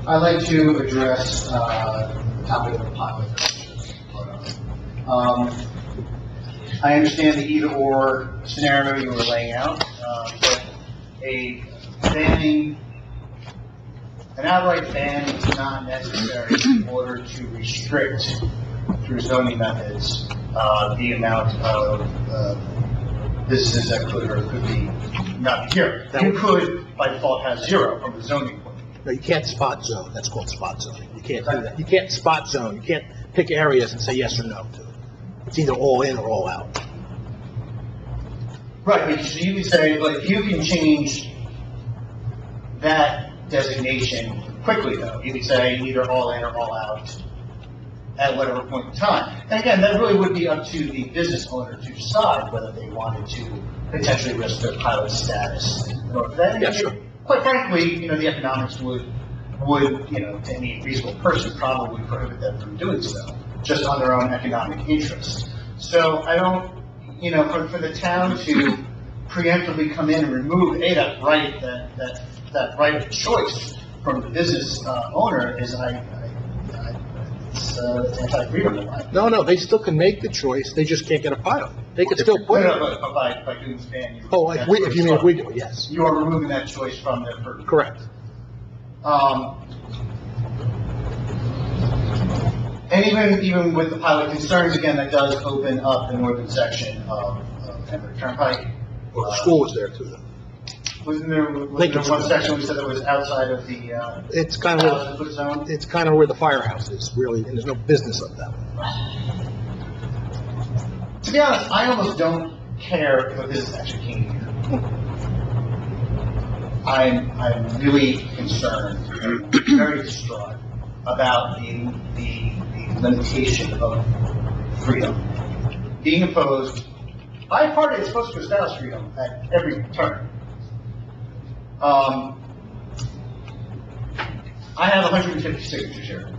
I'd like to address the topic of the pilot. I understand the either-or scenario you were laying out, but an outright ban is not necessary in order to restrict, through zoning methods, the amount of businesses that could or could be not be here. You could, by default, have 0 from the zoning point. No, you can't spot zone. That's called spot zone. You can't do that. You can't spot zone. You can't pick areas and say yes or no to it. It's either all in or all out. Right, but so you could say, but if you can change that designation quickly, though, you could say either all in or all out at whatever point in time. And again, that really would be up to the business owner to decide whether they wanted to potentially risk their pilot status. Or that, Yes, sir. Quite frankly, the economics would, to any reasonable person, probably prohibit them from doing so, just on their own economic interest. So I don't, for the town to preemptively come in and remove that right, that right of choice from the business owner is, it's anti-freedom of life. No, they still can make the choice. They just can't get a pilot. They can still put it. But by doing this ban, you. Oh, if you mean if we do it, yes. You are removing that choice from their purview. Correct. And even with the pilot concerns, again, that does open up the northern section of Denver Turnpike. Well, the school was there too, though. Wasn't there one section we said that was outside of the, It's kind of where the firehouse is, really, and there's no business up that way. To be honest, I almost don't care if a business actually came here. I'm really concerned, very distraught about the limitation of freedom being imposed by a party that's supposed to establish freedom at every turn. I have 150 signatures here.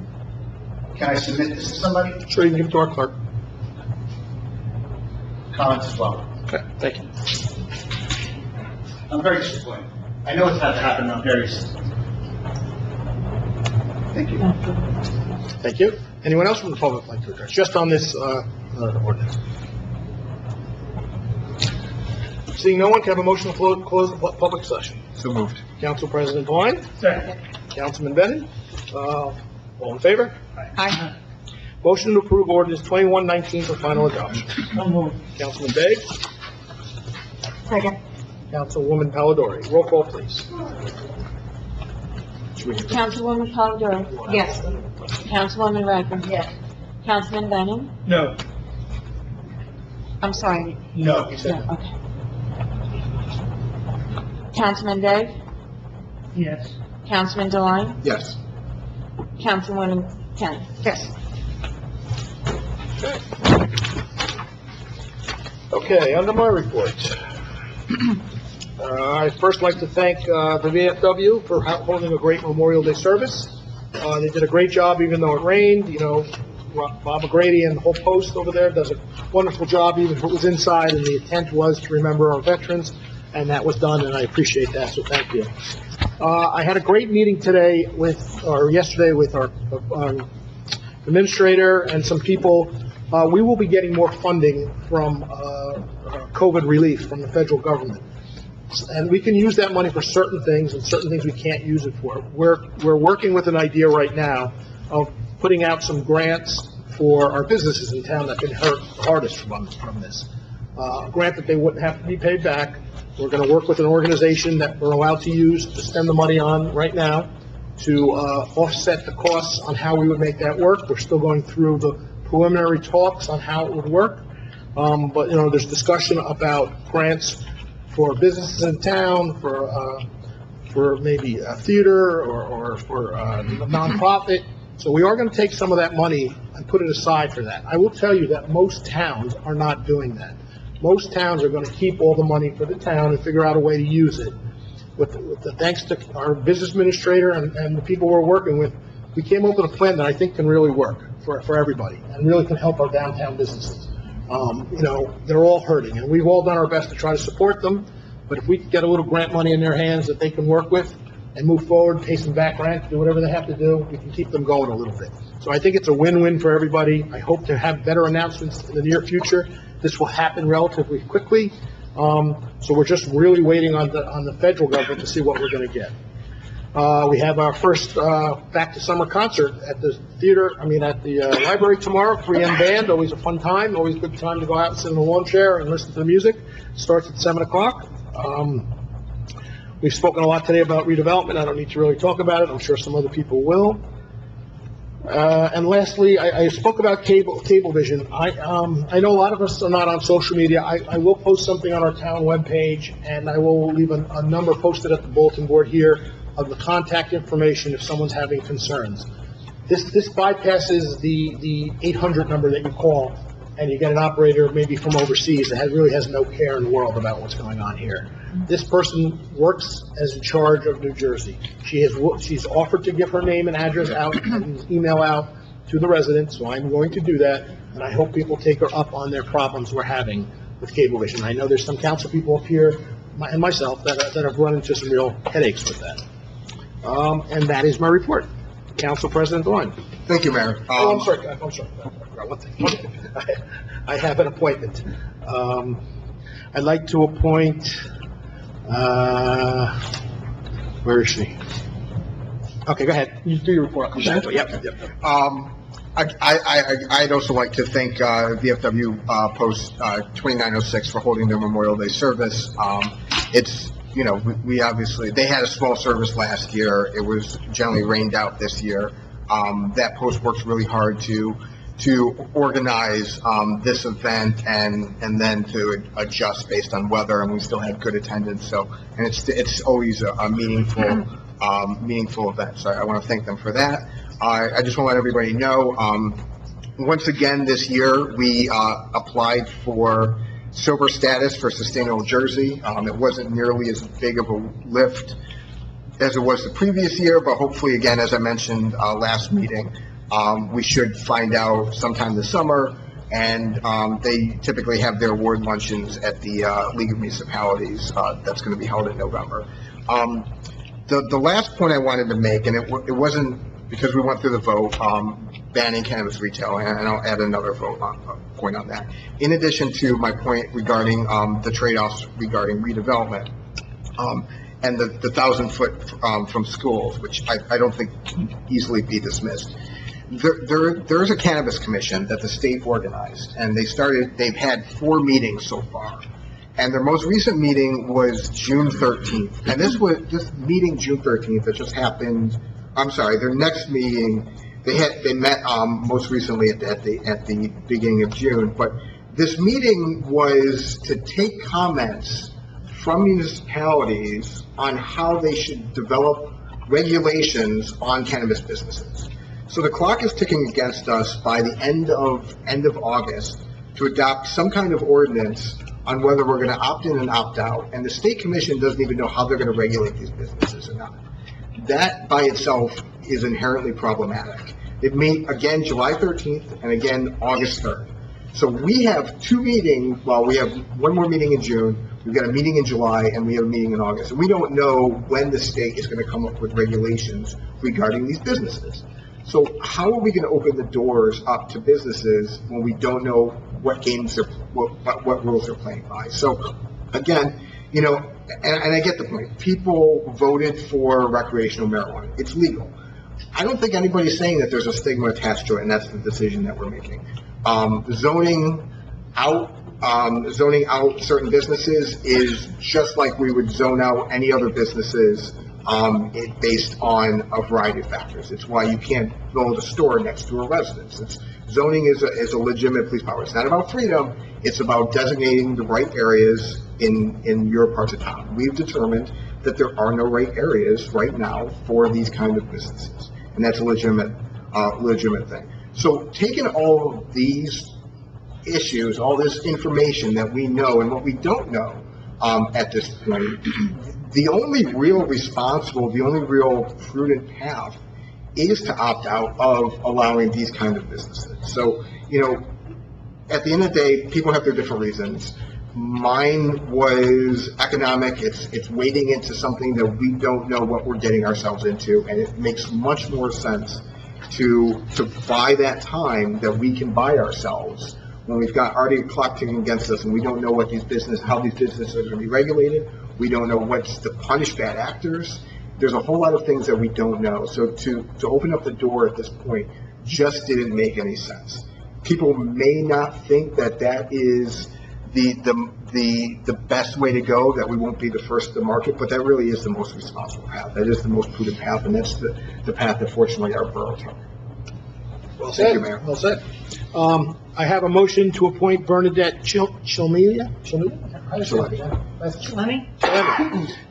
Can I submit this to somebody? Sure, you can give it to our clerk. Comments as well. Okay, thank you. I'm very disappointed. I know it's had to happen, I'm very disappointed. Thank you. Thank you. Anyone else from the public like to address, just on this ordinance? Seeing no one, can I have a motion to close the public session? So moved. Council President Devine? Second. Councilman Bennett? All in favor? Aye. Motion to approve ordinance 2119 for final adoption. So moved. Councilman Day? Second. Councilwoman Palladori? Roll call, please. Councilwoman Polidori? Yes. Councilwoman Radford? Yes. Councilman Bennett? No. I'm sorry. No, he said no. Okay. Councilman Day? Yes. Councilman Devine? Yes. Councilwoman Kent? Yes. Okay, under my report. I'd first like to thank the VFW for holding a great Memorial Day service. They did a great job even though it rained. Bob McGrady and the whole post over there does a wonderful job even if it was inside, and the intent was to remember our veterans, and that was done, and I appreciate that, so thank you. I had a great meeting yesterday with our administrator and some people. We will be getting more funding from COVID relief from the federal government. And we can use that money for certain things, and certain things we can't use it for. We're working with an idea right now of putting out some grants for our businesses in town that have been hurt hardest from this. A grant that they wouldn't have to be paid back. We're going to work with an organization that we're allowed to use to spend the money on right now to offset the costs on how we would make that work. We're still going through the preliminary talks on how it would work. But, there's discussion about grants for businesses in town, for maybe a theater or for a nonprofit. So we are going to take some of that money and put it aside for that. I will tell you that most towns are not doing that. Most towns are going to keep all the money for the town and figure out a way to use it. Thanks to our business administrator and the people we're working with, we came up with a plan that I think can really work for everybody and really can help our downtown businesses. They're all hurting, and we've all done our best to try to support them, but if we could get a little grant money in their hands that they can work with and move forward, pay some back rent, do whatever they have to do, we can keep them going a little bit. So I think it's a win-win for everybody. I hope to have better announcements in the near future this will happen relatively quickly. So we're just really waiting on the federal government to see what we're going to get. We have our first back to summer concert at the library tomorrow, 3M band, always a fun time, always a good time to go out and sit in the lawn chair and listen to the music. Starts at 7 o'clock. We've spoken a lot today about redevelopment. I don't need to really talk about it. I'm sure some other people will. And lastly, I spoke about Cablevision. I know a lot of us are not on social media. I will post something on our town webpage, and I will leave a number posted at the bulletin board here of the contact information if someone's having concerns. This bypasses the 800 number that you call, and you get an operator maybe from overseas that really has no care in the world about what's going on here. This person works as in charge of New Jersey. She's offered to give her name and address out and email out to the residents, so I'm going to do that, and I hope people take her up on their problems we're having with Cablevision. I know there's some council people up here, and myself, that have run into some real headaches with that. And that is my report. Council President Dewan. Thank you, Mayor. I'm sorry. I forgot one thing. I have an appointment. I'd like to appoint, where is she? Okay, go ahead. You do your report. I'll come back to it. Yep. I'd also like to thank VFW Post 2906 for holding their Memorial Day service. We obviously, they had a small service last year. It was generally rained out this year. That post works really hard to organize this event and then to adjust based on weather, and we still had good attendance. And it's always a meaningful event. So I want to thank them for that. I just want to let everybody know, once again this year we applied for silver status for Sustainable Jersey. It wasn't nearly as big of a lift as it was the previous year, but hopefully, again, as I mentioned last meeting, we should find out sometime this summer, and they typically have their award luncheons at the League of Municipalities. That's going to be held in November. The last point I wanted to make, and it wasn't because we went through the vote, banning cannabis retail, and I'll add another point on that. In addition to my point regarding the trade-offs regarding redevelopment, and the 1,000-foot from schools, which I don't think can easily be dismissed. There is a cannabis commission that the state organized, and they've had 4 meetings so far. And their most recent meeting was June 13th. And this meeting, June 13th, that just happened, their next meeting, they met most recently at the beginning of June. But this meeting was to take comments from municipalities on how they should develop regulations on cannabis businesses. So the clock is ticking against us by the end of August to adopt some kind of ordinance on whether we're going to opt in and opt out. And the state commission doesn't even know how they're going to regulate these businesses or not. That by itself is inherently problematic. It meet again July 13th and again August 3rd. So we have 2 meetings, we have one more meeting in June, we've got a meeting in July, and we have a meeting in August. And we don't know when the state is going to come up with regulations regarding these businesses. So how are we going to open the doors up to businesses when we don't know what what rules they're playing by? So again, and I get the point. People voted for recreational marijuana. It's legal. I don't think anybody's saying that there's a stigma attached to it, and that's the decision that we're making. Zoning out certain businesses is just like we would zone out any other businesses based on a variety of factors. It's why you can't build a store next to a residence. Zoning is a legitimate police power. It's not about freedom. It's about designating the right areas in your parts of town. We've determined that there are no right areas right now for these kind of businesses, and that's a legitimate thing. So taking all of these issues, all this information that we know and what we don't know at this point, the only real prudent path is to opt out of allowing these kind of businesses. So, at the end of the day, people have their different reasons. Mine was economic. It's wading into something that we don't know what we're getting ourselves into, and it makes much more sense to buy that time that we can buy ourselves when we've got already a clock ticking against us and we don't know what how these businesses are going to be regulated, we don't know what's to punish bad actors. There's a whole lot of things that we don't know. So to open up the door at this point just didn't make any sense. People may not think that is the best way to go, that we won't be the first to market, but that really is the most responsible path. That is the most prudent path, and that's the path that fortunately our borough took. Well Thank said, you, Mayor. well said. I have a motion to appoint Bernadette Chilmia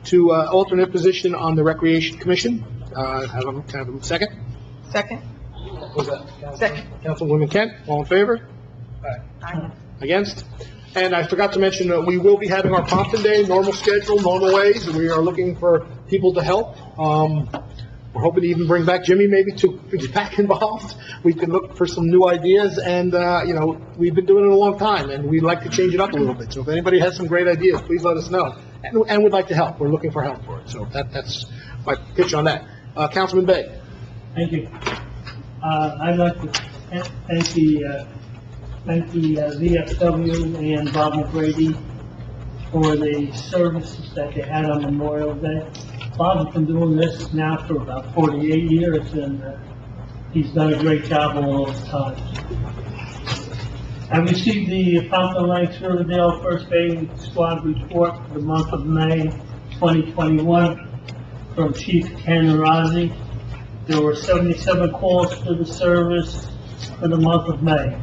to alternate position on the Recreation Commission. Have a second? Second? What was that? Second. Councilwoman Kent, all in favor? Aye. Against? And I forgot to mention that we will be having our Pompton Day, normal schedule, normal ways, and we are looking for people to help. We're hoping to even bring back Jimmy maybe to get back involved. We can look for some new ideas, and, we've been doing it a long time, and we'd like to change it up a little bit. So if anybody has some great ideas, please let us know. And we'd like to help. We're looking for help for it. So that's my pitch on that. Councilman Bay. Thank you. I'd like to thank the VFW and Bob McGrady for the services that they had on Memorial Day. Bob's been doing this now for about 48 years, and he's done a great job all those times. I received the Pompton Lakes Riverdale First Aid Squad report for the month of May 2021 from Chief Ken Razzi. There were 77 calls to the service for the month of May.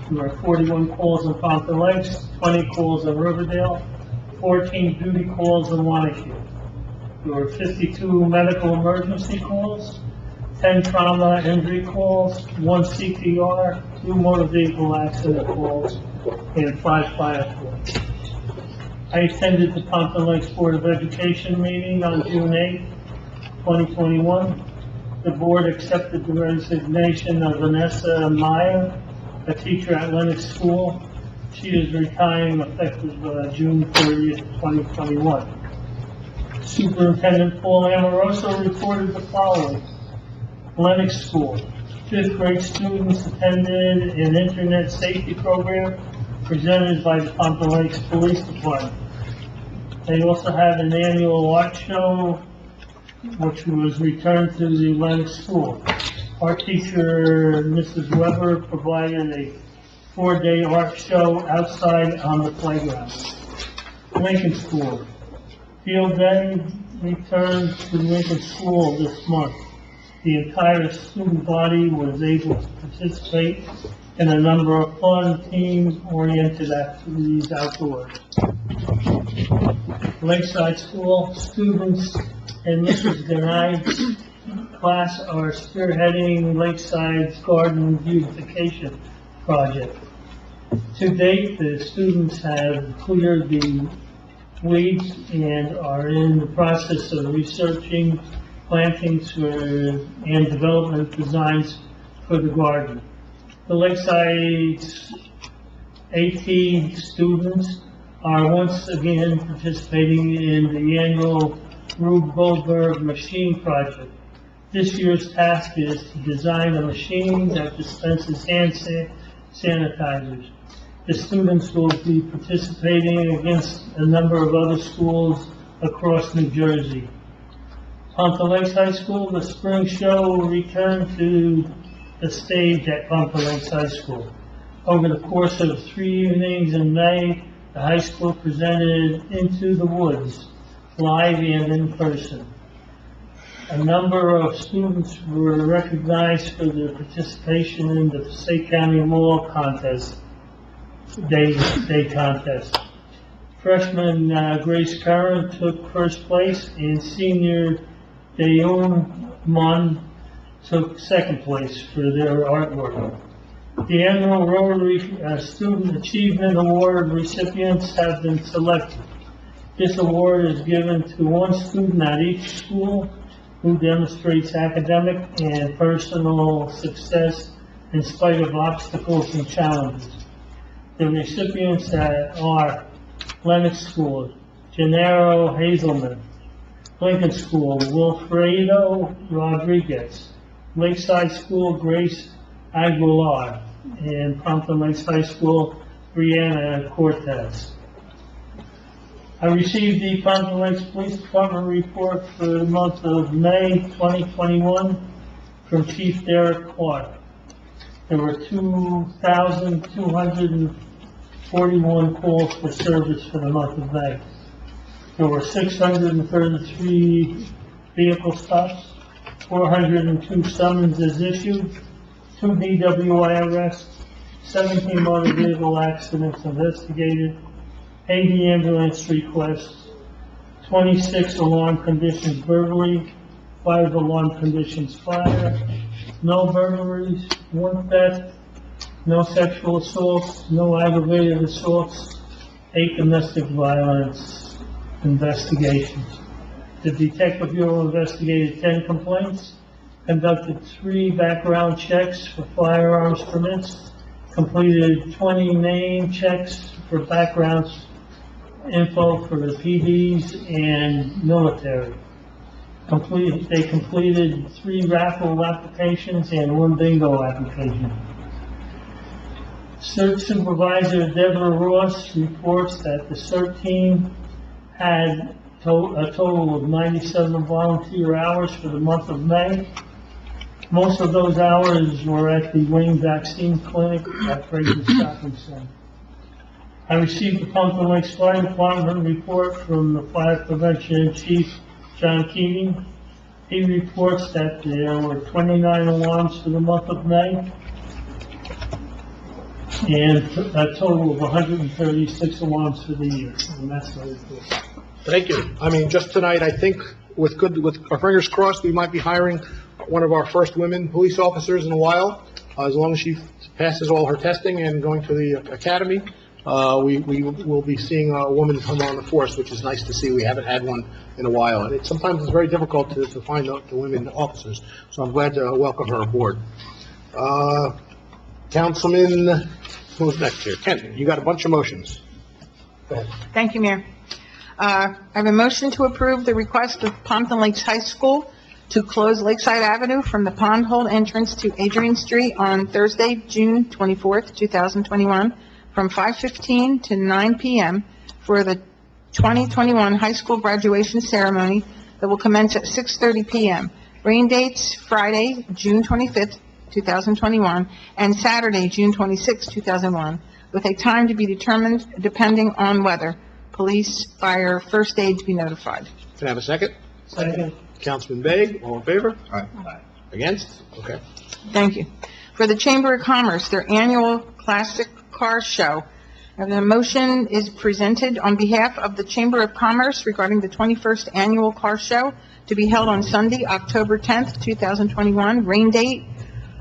There were 41 calls in Pompton Lakes, 20 calls in Riverdale, 14 duty calls in Wanacue. There were 52 medical emergency calls, 10 trauma injury calls, 1 CPR, 2 motor vehicle accident calls, and 5 fire calls. I attended the Pompton Lakes Board of Education meeting on June 8, 2021. The board accepted the resignation of Vanessa Meyer, a teacher at Lennox School. She is retiring effective June 30th, 2021. Superintendent Paul Amoroso reported the following. Lennox School, 5th grade students attended an internet safety program presented by the Pompton Lakes Police Department. They also had an annual art show, which was returned to the Lennox School. Our teacher, Mrs. Weber, provided a 4-day art show outside on the playground. Lincoln School. Field Day returned to Lincoln School this month. The entire student body was able to participate in a number of fun, team-oriented activities outdoors. Lakeside School students and Mrs. Ganai's class are spearheading Lakeside's garden beautification project. To date, the students have cleared the weeds and are in the process of researching plantings and development designs for the garden. The Lakeside's AT students are once again participating in the annual Rube Goldberg Machine Project. This year's task is to design a machine that dispenses hand sanitizers. The students will be participating against a number of other schools across New Jersey. Pompton Lakes High School, the spring show returned to the stage at Pompton Lakes High School. Over the course of 3 evenings in May, the high school presented Into the Woods, live and in person. A number of students were recognized for their participation in the Passaic County Law Contest, Day Contest. Freshman Grace Curran took first place, and senior Dayon Munn took second place for their artwork. The annual Rotary Student Achievement Award recipients have been selected. This award is given to one student at each school who demonstrates academic and personal success in spite of obstacles and challenges. The recipients are Lennox School, Gennaro Hazelman; Lincoln School, Wilfredo Rodriguez; Lakeside School, Grace Aguilar; and Pompton Lakes High School, Brianna Cortez. I received the Pompton Lakes Police Department report for the month of May 2021 from Chief Derek Clark. There were 2,241 calls for service for the month of May. There were 633 vehicle stops, 402 summonses issued, 2 DWI arrests, 17 motor vehicle accidents investigated, 80 ambulance requests, 26 alarm conditions burglary, 5 alarm conditions fire, no burglaries, 1 theft, no sexual assaults, no aggravated assaults, 8 domestic violence investigations. The Detective Bureau investigated 10 complaints, conducted 3 background checks for firearms permits, completed 20 name checks for backgrounds info for the PDs and military. They completed 3 raffle applications and 1 bingo application. Search Supervisor Deborah Ross reports that the CERT team had a total of 97 volunteer hours for the month of May. Most of those hours were at the Wayne Vaccine Clinic at Fraser Shopping Center. I received the Pompton Lakes Fire Department report from the Fire Prevention Chief, John Keating. He reports that there were 29 alarms for the month of May, and a total of 136 alarms for the year. And that's my report. Thank you. I mean, just tonight, I think with our fingers crossed, we might be hiring one of our first women police officers in a while. As long as she passes all her testing and going to the academy, we will be seeing a woman come on the force, which is nice to see. We haven't had one in a while, and sometimes it's very difficult to find the women officers. So I'm glad to welcome her aboard. Councilman, who's next here? Ken, you got a bunch of motions. Go ahead. Thank you, Mayor. I have a motion to approve the request of Pompton Lakes High School to close Lakeside Avenue from the pond hole entrance to Adrian Street on Thursday, June 24th, 2021, from 5:15 to 9 p.m. for the 2021 high school graduation ceremony that will commence at 6:30 p.m. Rain dates, Friday, June 25th, 2021, and Saturday, June 26th, 2001, with a time to be determined depending on weather. Police, fire, first aid to be notified. Can I have a second? Second. Councilman Begg, all in favor? Aye. Against? Okay. Thank you. For the Chamber of Commerce, their annual classic car show, and the motion is presented on behalf of the Chamber of Commerce regarding the 21st Annual Car Show to be held on Sunday, October 10th, 2021, rain date,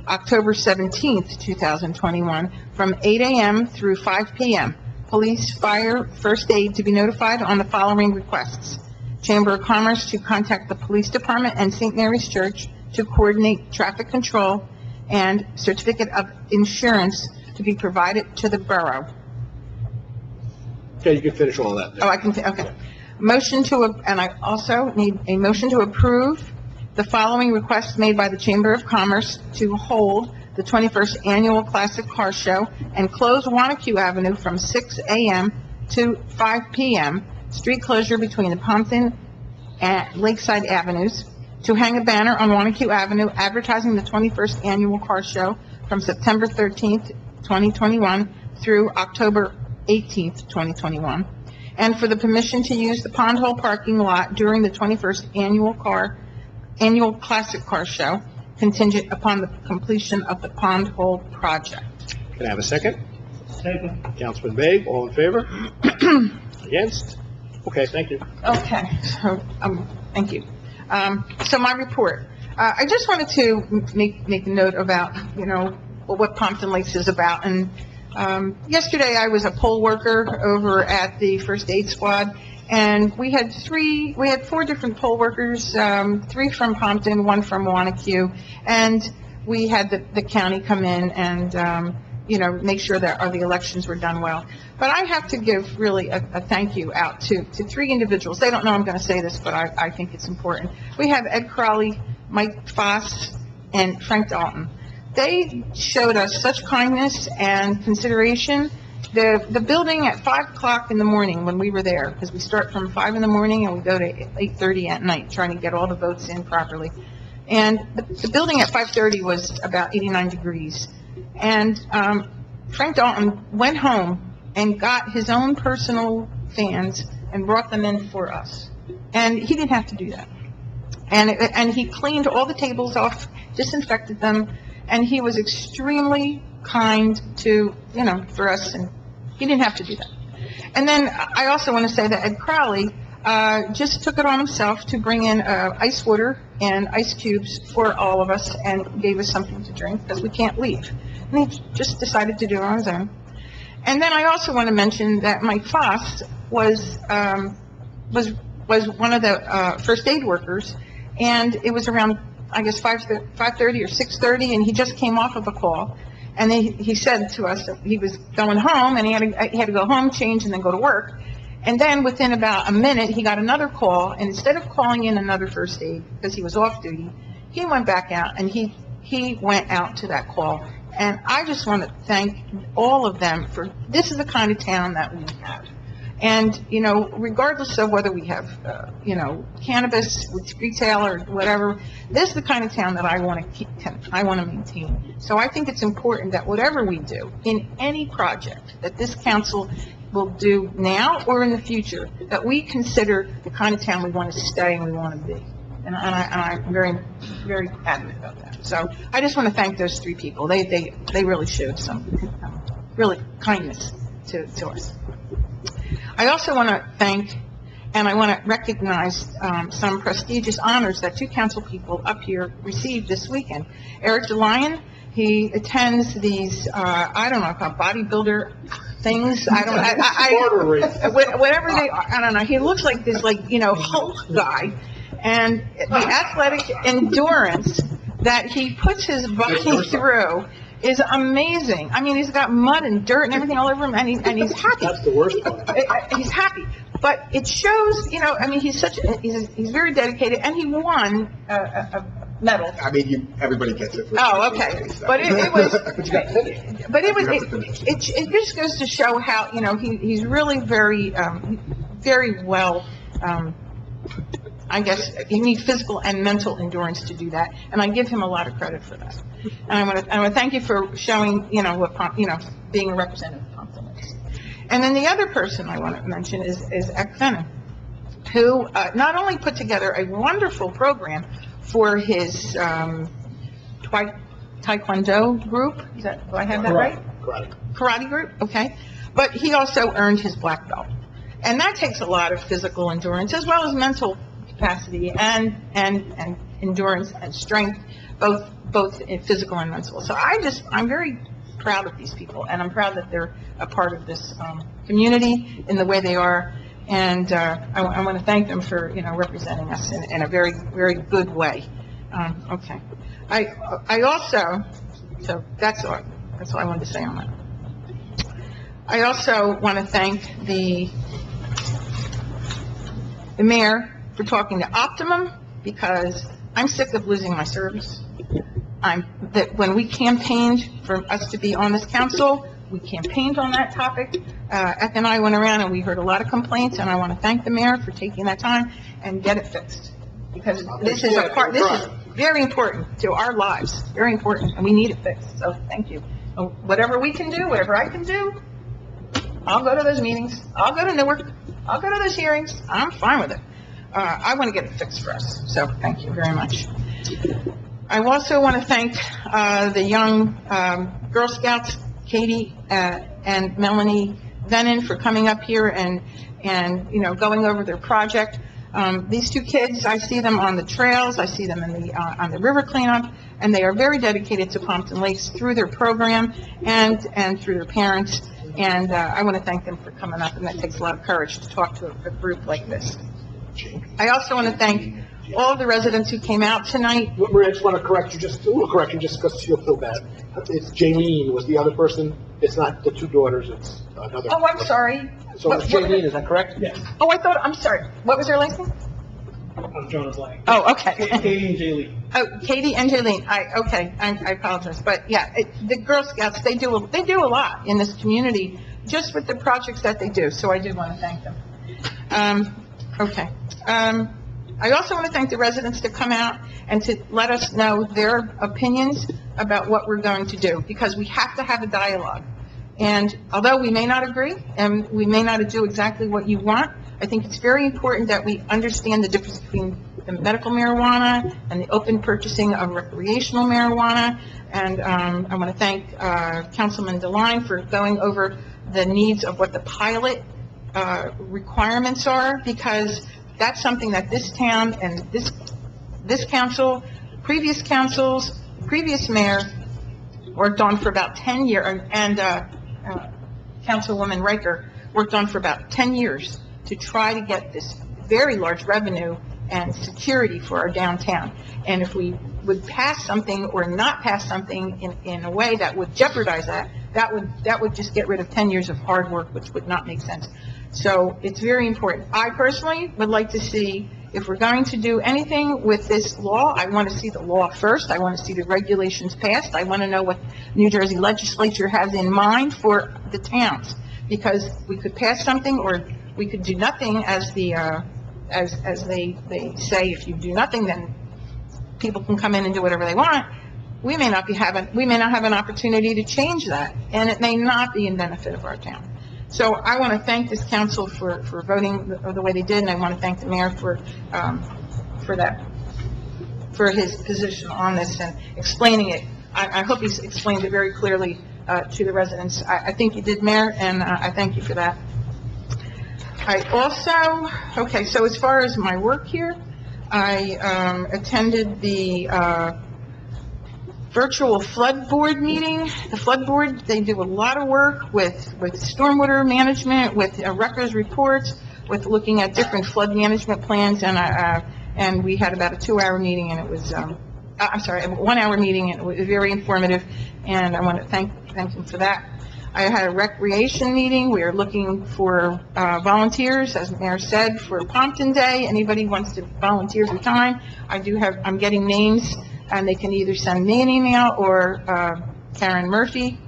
October 17th, 2021, from 8 a.m. through 5 p.m. Police, fire, first aid to be notified on the following requests. Chamber of Commerce to contact the Police Department and St. Mary's Church to coordinate traffic control, and certificate of insurance to be provided to the borough. Okay, you can finish all that. Oh, I can, okay. Motion to, and I also need a motion to approve the following requests made by the Chamber of Commerce to hold the 21st Annual Classic Car Show and close Wanacue Avenue from 6 a.m. to 5 p.m., street closure between the Pompton and Lakeside Avenues, to hang a banner on Wanacue Avenue advertising the 21st Annual Car Show from September 13th, 2021 through October 18th, 2021, and for the permission to use the Pond Hole parking lot during the 21st Annual Classic Car Show, contingent upon the completion of the Pond Hole project. Can I have a second? Second. Councilman Begg, all in favor? Against? Okay, thank you. Okay, so, thank you. So my report, I just wanted to make a note about, what Pompton Lakes is about. And, yesterday I was a poll worker over at the first aid squad, and we had 4 different poll workers, 3 from Pompton, 1 from Wanacue, and we had the county come in and, make sure that the elections were done well. But I have to give really a thank you out to 3 individuals. They don't know I'm going to say this, but I think it's important. We have Ed Crowley, Mike Foss, and Frank Dalton. they showed us such kindness and consideration. The building at 5 o'clock in the morning when we were there, because we start from 5 in the morning and we go to 8:30 at night, trying to get all the votes in properly. And the building at 5:30 was about 89 degrees. And Frank Dalton went home and got his own personal fans and brought them in for us. And he didn't have to do that. And he cleaned all the tables off, disinfected them, and he was extremely kind to, for us, and he didn't have to do that. And then I also want to say that Ed Crowley just took it on himself to bring in ice water and ice cubes for all of us and gave us something to drink because we can't leave. And he just decided to do it on his own. And then I also want to mention that Mike Foss was one of the first aid workers, and it was around, I guess, 5:30 or 6:30, and he just came off of a call. And he said to us that he was going home, and he had to go home, change, and then go to work. And then within about a minute, he got another call, and instead of calling in another first aid, because he was off duty, he went back out, and he went out to that call. And I just want to thank all of them for, this is the kind of town that we have. And, regardless of whether we have, cannabis, retail, or whatever, this is the kind of town that I want to maintain. So I think it's important that whatever we do in any project that this council will do now or in the future, that we consider the kind of town we want to stay and we want to be. And I'm very, very adamant about that. So I just want to thank those three people. They really showed some really kindness to us. I also want to thank, and I want to recognize some prestigious honors that two council people up here received this weekend. Eric DeLion, he attends these, I don't know, bodybuilder things. Whatever they are, I don't know. He looks like this, Hulk guy. And the athletic endurance that he puts his body through is amazing. I mean, he's got mud and dirt and everything all over him, and he's happy. That's the worst part. He's happy. But it shows, he's very dedicated, and he won a medal. I mean, everybody gets it. Oh, okay. But it just goes to show how, he's really very, very well, I guess you need physical and mental endurance to do that, and I give him a lot of credit for that. And I want to thank you for showing, being a representative of Pompton. And then the other person I want to mention is Ek Fennon, who not only put together a wonderful program for his Taekwondo group. Do I have that right? Karate group. Okay, but he also earned his black belt, and that takes a lot of physical endurance as well as mental capacity and endurance and strength, both in physical and mental. So I'm very proud of these people, and I'm proud that they're a part of this community in the way they are, and I want to thank them for representing us in a very, very good way. Okay, I also, so that's all I wanted to say on that. I also want to thank the mayor for talking to Optimum, because I'm sick of losing my service. When we campaigned for us to be on this council, we campaigned on that topic. Ek and I went around and we heard a lot of complaints, and I want to thank the mayor for taking that time and get it fixed. Because this is very important to our lives, very important, and we need it fixed. So thank you. Whatever we can do, whatever I can do, I'll go to those meetings. I'll go to Newark. I'll go to those hearings. I'm fine with it. I want to get it fixed for us. So thank you very much. I also want to thank the young Girl Scouts, Katie and Melanie Venon, for coming up here and going over their project. These two kids, I see them on the trails, I see them on the river cleanup, and they are very dedicated to Pompton Lakes through their program and through their parents. And I want to thank them for coming up, and that takes a lot of courage to talk to a group like this. I also want to thank all of the residents who came out tonight. Maria, I just want to correct you, just because you'll feel bad. It's Jaylene was the other person. It's not the two daughters, it's another. Oh, I'm sorry. So it's Jaylene, is that correct? Yes. Oh, I'm sorry. What was her last name? I'm drawing a blank. Oh, okay. Katie and Jaylee. Oh, Katie and Jaylene, I apologize, but yeah, the Girl Scouts, they do a lot in this community, just with the projects that they do, so I did want to thank them. Okay. I also want to thank the residents that come out and to let us know their opinions about what we're going to do, because we have to have a dialogue. And although we may not agree, and we may not do exactly what you want, I think it's very important that we understand the difference between the medical marijuana and the open purchasing of recreational marijuana. And I want to thank Councilman DeLine for going over the needs of what the pilot requirements are, because that's something that this town and this council, previous councils, previous mayor worked on for about 10 years, and Councilwoman Riker worked on for about 10 years to try to get this very large revenue and security for our downtown. And if we would pass something or not pass something in a way that would jeopardize that would just get rid of 10 years of hard work, which would not make sense. So it's very important. I personally would like to see, if we're going to do anything with this law, I want to see the law first. I want to see the regulations passed. I want to know what New Jersey legislature has in mind for the towns, because we could pass something or we could do nothing, as the as they say, if you do nothing, then people can come in and do whatever they want. We may not have an opportunity to change that, and it may not be in benefit of our town. So I want to thank this council for voting the way they did, and I want to thank the mayor for his position on this and explaining it. I hope he's explained it very clearly to the residents. I think you did, Mayor, and I thank you for that. I also, okay, so as far as my work here, I attended the virtual flood board meeting. The flood board, they do a lot of work with stormwater management, with records reports, with looking at different flood management plans, and we had about a 2-hour meeting, and it was, I'm sorry, a 1-hour meeting, and it was very informative, and I want to thank them for that. I had a recreation meeting. We are looking for volunteers, as the mayor said, for Pompton Day. Anybody wants to volunteer their time, I'm getting names, and they can either send me an email or Karen Murphy.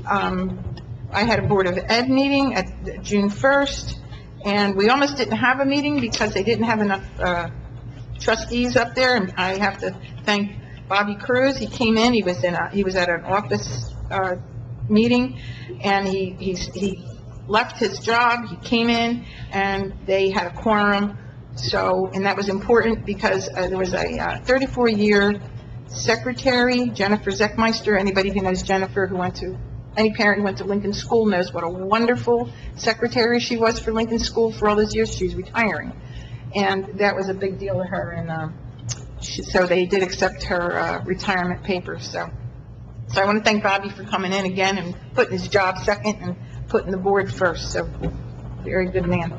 I had a Board of Ed meeting at June 1st, and we almost didn't have a meeting because they didn't have enough trustees up there, and I have to thank Bobby Cruz. He came in, he was at an office meeting, and he left his job, he came in, and they had a quorum. So, and that was important because there was a 34-year secretary, Jennifer Zeckmeister. Anybody who knows Jennifer, any parent who went to Lincoln School knows what a wonderful secretary she was for Lincoln School for all those years. She's retiring, and that was a big deal to her, and so they did accept her retirement papers. So I want to thank Bobby for coming in again and putting his job second and putting the board first. So, very good man.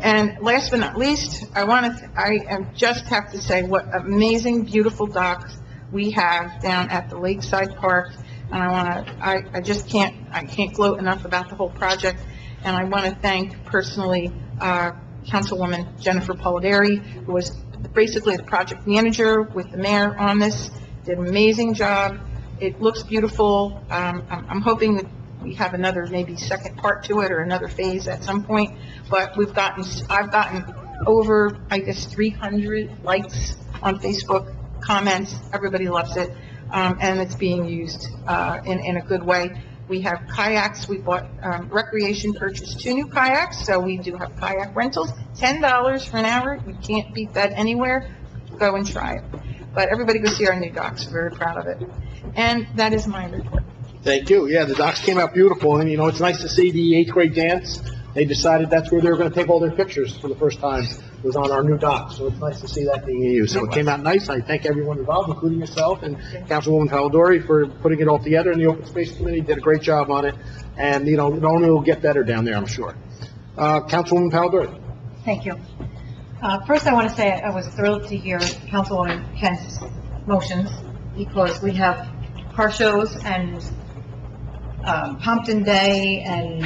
And last but not least, I just have to say what amazing, beautiful docks we have down at the Lakeside Park. And I just can't gloat enough about the whole project. And I want to thank personally Councilwoman Jennifer Polidori, who was basically the project manager with the mayor on this. Did an amazing job. It looks beautiful. I'm hoping that we have another maybe second part to it or another phase at some point. But I've gotten over, I guess, 300 likes on Facebook, comments. Everybody loves it. And it's being used in a good way. We have kayaks. We bought, Recreation purchased 2 new kayaks, so we do have kayak rentals. $10 for an hour. You can't beat that anywhere. Go and try it. But everybody go see our new docks. We're very proud of it. And that is my report. Thank you. Yeah, the docks came out beautiful, and, it's nice to see the 8th grade dance. They decided that's where they were going to take all their pictures for the first time, was on our new dock. So it's nice to see that being used. So it came out nice. I thank everyone involved, including yourself and Councilwoman Polidori, for putting it all together. And the Open Space Committee did a great job on it. And, it only will get better down there, I'm sure. Councilwoman Polidori. Thank you. First, I want to say I was thrilled to hear Councilwoman Kent's motions, because we have car shows and Pompton Day and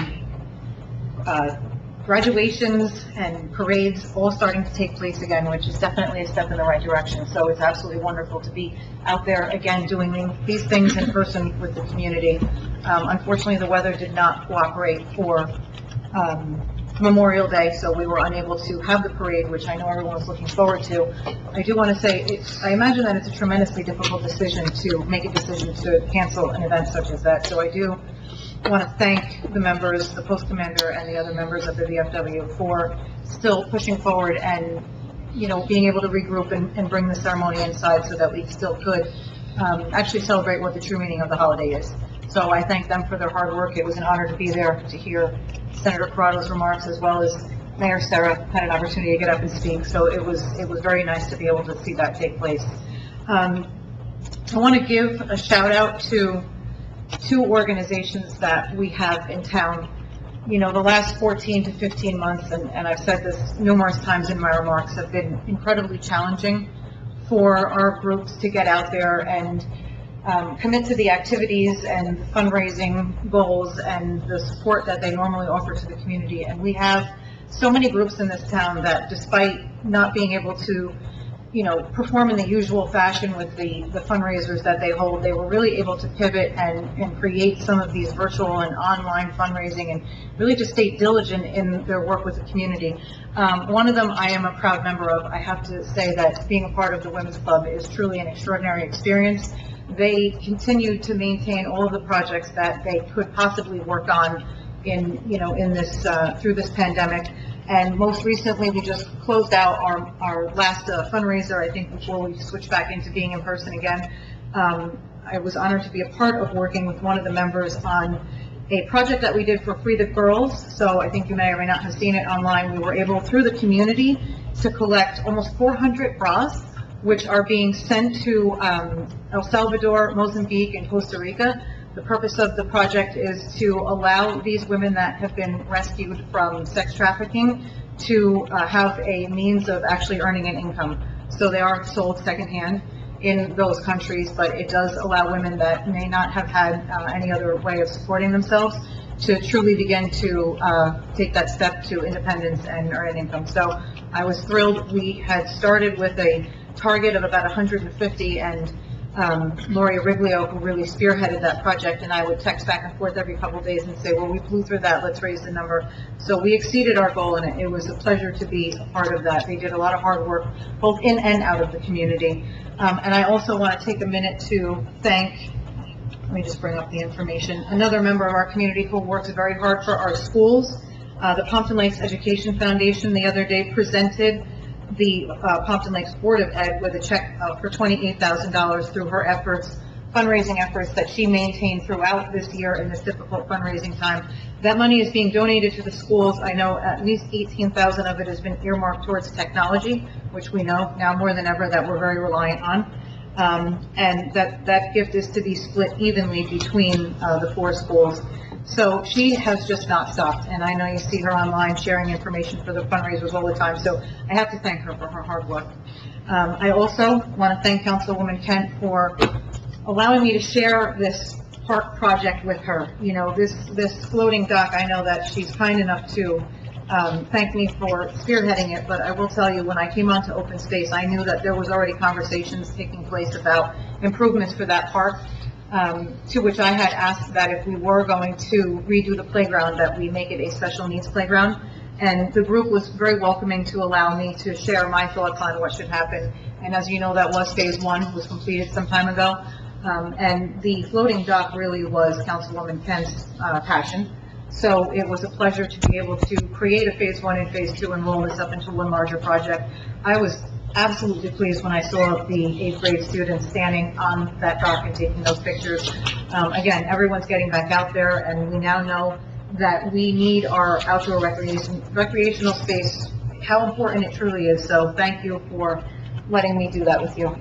graduations and parades all starting to take place again, which is definitely a step in the right direction. So it's absolutely wonderful to be out there again doing these things in person with the community. Unfortunately, the weather did not cooperate for Memorial Day, so we were unable to have the parade, which I know everyone was looking forward to. I do want to say, I imagine that it's a tremendously difficult decision to make a decision to cancel an event such as that. So I do want to thank the members, the post commander and the other members of the VFW for still pushing forward and, being able to regroup and bring the ceremony inside so that we still could actually celebrate what the true meaning of the holiday is. So I thank them for their hard work. It was an honor to be there to hear Senator Corrado's remarks, as well as Mayor Serra had an opportunity to get up and speak. So it was very nice to be able to see that take place. I want to give a shout out to two organizations that we have in town. The last 14 to 15 months, and I've said this numerous times in my remarks, have been incredibly challenging for our groups to get out there and commit to the activities and fundraising goals and the support that they normally offer to the community. And we have so many groups in this town that, despite not being able to, perform in the usual fashion with the fundraisers that they hold, they were really able to pivot and create some of these virtual and online fundraising and really just stay diligent in their work with the community. One of them I am a proud member of. I have to say that being a part of the Women's Club is truly an extraordinary experience. They continue to maintain all of the projects that they could possibly work on in this, through this pandemic. And most recently, we just closed out our last fundraiser, I think, before we switched back into being in person again. I was honored to be a part of working with one of the members on a project that we did for Free the Girls. So I think you may or may not have seen it online. We were able, through the community, to collect almost 400 bras, which are being sent to El Salvador, Mozambique, and Costa Rica. The purpose of the project is to allow these women that have been rescued from sex trafficking to have a means of actually earning an income. So they are sold secondhand in those countries, but it does allow women that may not have had any other way of supporting themselves to truly begin to take that step to independence and earn an income. So I was thrilled. We had started with a target of about 150, and Lori Riglio, who really spearheaded that project, and I would text back and forth every couple of days and say, well, we flew through that, let's raise the number. So we exceeded our goal, and it was a pleasure to be a part of that. They did a lot of hard work, both in and out of the community. And I also want to take a minute to thank, let me just bring up the information, another member of our community who works very hard for our schools. The Pompton Lakes Education Foundation the other day presented the Pompton Lakes Board of Ed with a check for $28,000 through her efforts, fundraising efforts that she maintained throughout this year in this difficult fundraising time. That money is being donated to the schools. I know at least $18,000 of it has been earmarked towards technology, which we know now more than ever that we're very reliant on. And that gift is to be split evenly between the 4 schools. So she has just not stopped, and I know you see her online sharing information for the fundraisers all the time, so I have to thank her for her hard work. I also want to thank Councilwoman Kent for allowing me to share this park project with her. This floating dock, I know that she's kind enough to thank me for spearheading it, but I will tell you, when I came onto open space, I knew that there was already conversations taking place about improvements for that park. To which I had asked that if we were going to redo the playground, that we make it a special needs playground. And the group was very welcoming to allow me to share my thoughts on what should happen. And as you know, that was phase 1, was completed some time ago. And the floating dock really was Councilwoman Kent's passion. So it was a pleasure to be able to create a phase 1 and phase 2 and roll this up into one larger project. I was absolutely pleased when I saw the 8th grade students standing on that dock and taking those pictures. Again, everyone's getting back out there, and we now know that we need our outdoor recreational space, how important it truly is. So thank you for letting me do that with you.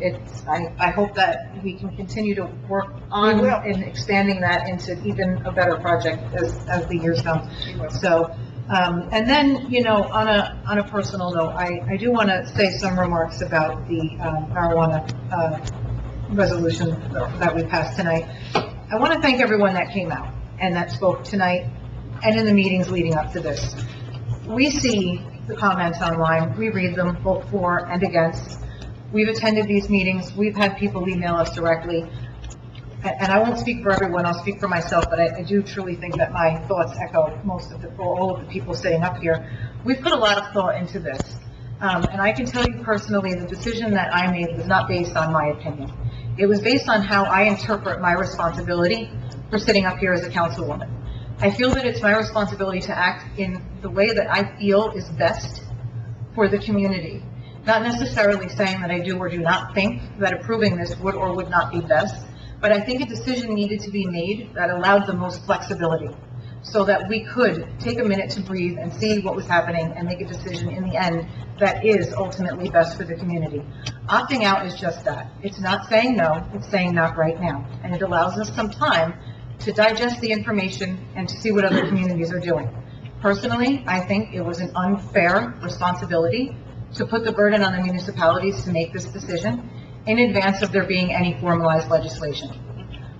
I hope that we can continue to work on and expanding that into even a better project as the years go. So, and then, on a personal note, I do want to say some remarks about the marijuana resolution that we passed tonight. I want to thank everyone that came out and that spoke tonight and in the meetings leading up to this. we see the comments online, we read them both for and against. We've attended these meetings, we've had people email us directly, and I won't speak for everyone, I'll speak for myself, but I do truly think that my thoughts echo all of the people sitting up here. We've put a lot of thought into this, and I can tell you personally, the decision that I made was not based on my opinion. It was based on how I interpret my responsibility for sitting up here as a councilwoman. I feel that it's my responsibility to act in the way that I feel is best for the community. Not necessarily saying that I do or do not think that approving this would or would not be best, but I think a decision needed to be made that allowed the most flexibility so that we could take a minute to breathe and see what was happening and make a decision in the end that is ultimately best for the community. Opting out is just that. It's not saying no, it's saying not right now. And it allows us some time to digest the information and to see what other communities are doing. Personally, I think it was an unfair responsibility to put the burden on the municipalities to make this decision in advance of there being any formalized legislation.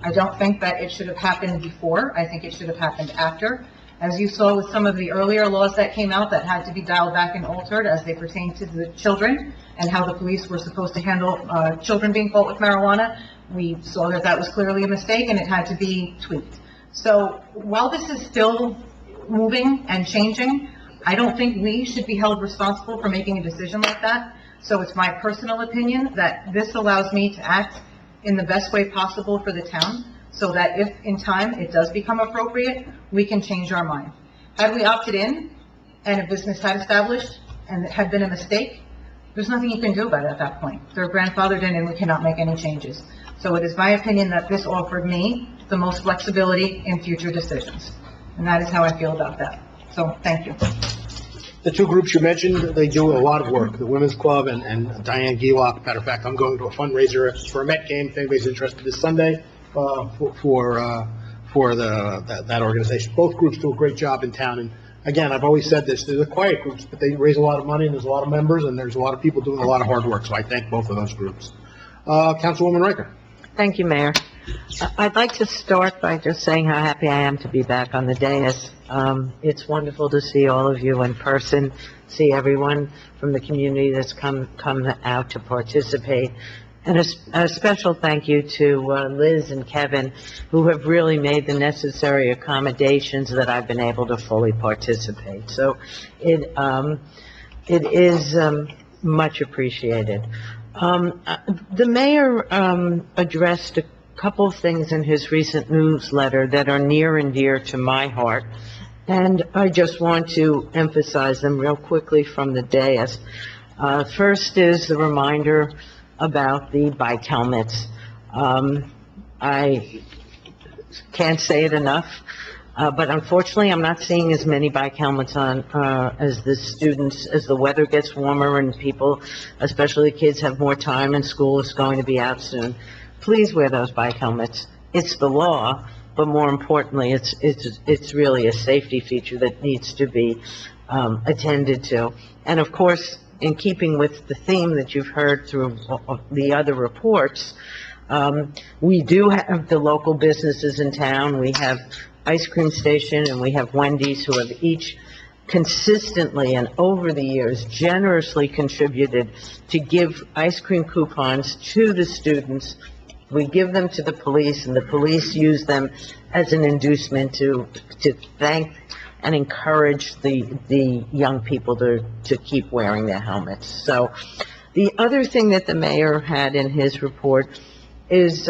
I don't think that it should have happened before. I think it should have happened after. As you saw with some of the earlier laws that came out that had to be dialed back and altered as they pertain to the children and how the police were supposed to handle children being caught with marijuana, we saw that that was clearly a mistake and it had to be tweaked. So while this is still moving and changing, I don't think we should be held responsible for making a decision like that. So it's my personal opinion that this allows me to act in the best way possible for the town, so that if in time it does become appropriate, we can change our mind. Had we opted in and a business had established and it had been a mistake, there's nothing you can do about it at that point. They're grandfathered in and we cannot make any changes. So it is my opinion that this offered me the most flexibility in future decisions. And that is how I feel about that. So, thank you. The two groups you mentioned, they do a lot of work, the Women's Club and Diane Gielock. Matter of fact, I'm going to a fundraiser for a Met game, if anybody's interested, this Sunday, for that organization. Both groups do a great job in town, and again, I've always said this, they're the quiet groups, but they raise a lot of money, and there's a lot of members, and there's a lot of people doing a lot of hard work, so I thank both of those groups. Councilwoman Riker. Thank you, Mayor. I'd like to start by just saying how happy I am to be back on the dais. It's wonderful to see all of you in person, see everyone from the community that's come out to participate. And a special thank you to Liz and Kevin, who have really made the necessary accommodations that I've been able to fully participate. So it is much appreciated. The mayor addressed a couple of things in his recent newsletter that are near and dear to my heart, and I just want to emphasize them real quickly from the dais. First is the reminder about the bike helmets. I can't say it enough, but unfortunately I'm not seeing as many bike helmets on as the students, as the weather gets warmer and people, especially kids, have more time and school is going to be out soon. Please wear those bike helmets. It's the law, but more importantly, it's really a safety feature that needs to be attended to. And of course, in keeping with the theme that you've heard through the other reports, we do have the local businesses in town. We have Ice Cream Station and we have Wendy's, who have each consistently and over the years generously contributed to give ice cream coupons to the students. We give them to the police, and the police use them as an inducement to thank and encourage the young people to keep wearing their helmets. So the other thing that the mayor had in his report is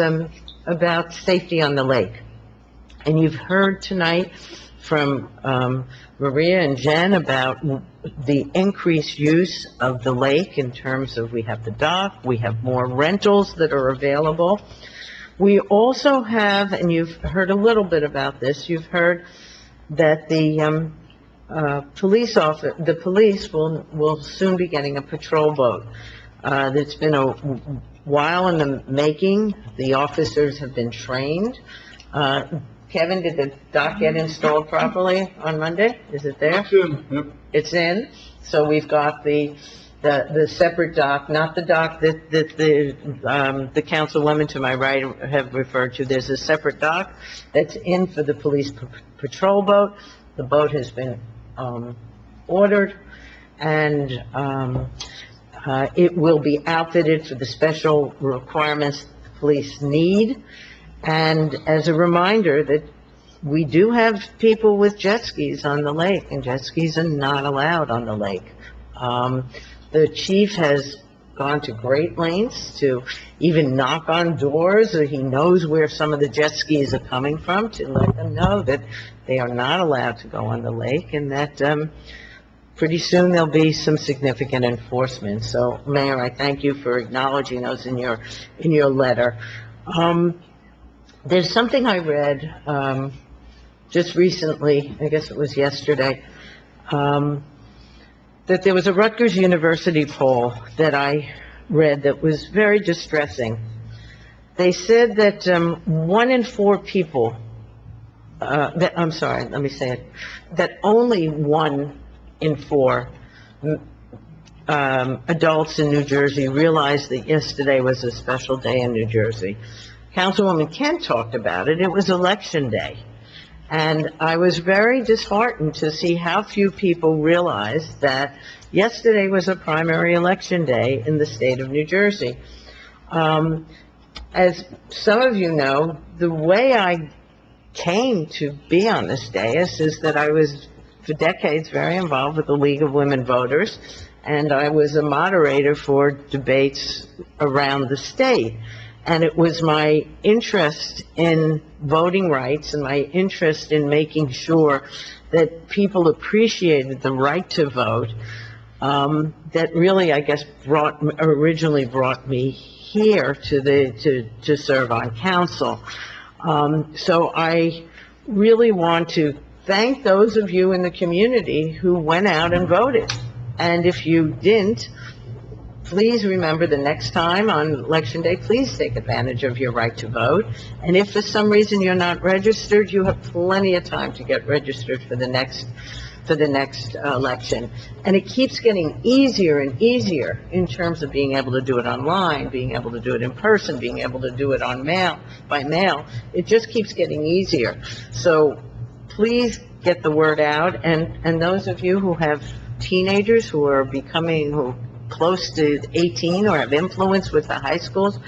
about safety on the lake. And you've heard tonight from Maria and Jen about the increased use of the lake in terms of, we have the dock, we have more rentals that are available. We also have, and you've heard a little bit about this, you've heard that the police will soon be getting a patrol boat. It's been a while in the making. The officers have been trained. Kevin, did the dock get installed properly on Monday? Is it there? It's in, yep. It's in. So we've got the separate dock, not the dock that the councilwomen to my right have referred to. There's a separate dock that's in for the police patrol boat. The boat has been ordered, and it will be outfitted for the special requirements the police need. And as a reminder that we do have people with jet skis on the lake, and jet skis are not allowed on the lake. The chief has gone to great lengths to even knock on doors, or he knows where some of the jet skis are coming from, to let them know that they are not allowed to go on the lake, and that pretty soon there'll be some significant enforcement. So, Mayor, I thank you for acknowledging those in your letter. There's something I read just recently, I guess it was yesterday, that there was a Rutgers University poll that I read that was very distressing. They said that 1 in 4 people, that only 1 in 4 adults in New Jersey realized that yesterday was a special day in New Jersey. Councilwoman Kent talked about it. It was Election Day. And I was very disheartened to see how few people realized that yesterday was a primary election day in the state of New Jersey. As some of you know, the way I came to be on this dais is that I was, for decades, very involved with the League of Women Voters, and I was a moderator for debates around the state. And it was my interest in voting rights and my interest in making sure that people appreciated the right to vote that really, I guess, originally brought me here to serve on council. So I really want to thank those of you in the community who went out and voted. And if you didn't, please remember the next time on Election Day, please take advantage of your right to vote. And if for some reason you're not registered, you have plenty of time to get registered for the next election. And it keeps getting easier and easier in terms of being able to do it online, being able to do it in person, being able to do it by mail. It just keeps getting easier. So please get the word out. And those of you who have teenagers who are close to 18 or have influence with the high schools,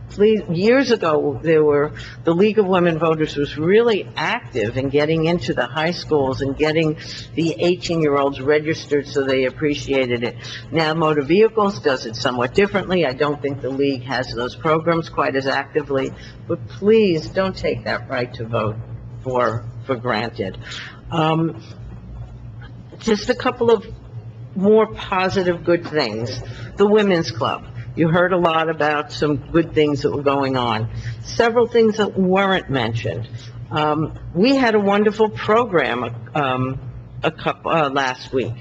please, years ago, the League of Women Voters was really active in getting into the high schools and getting the 18-year-olds registered so they appreciated it. Now, Motor Vehicles does it somewhat differently. I don't think the League has those programs quite as actively, but please don't take that right to vote for granted. Just a couple of more positive good things. The Women's Club. You heard a lot about some good things that were going on. Several things that weren't mentioned. We had a wonderful program last week.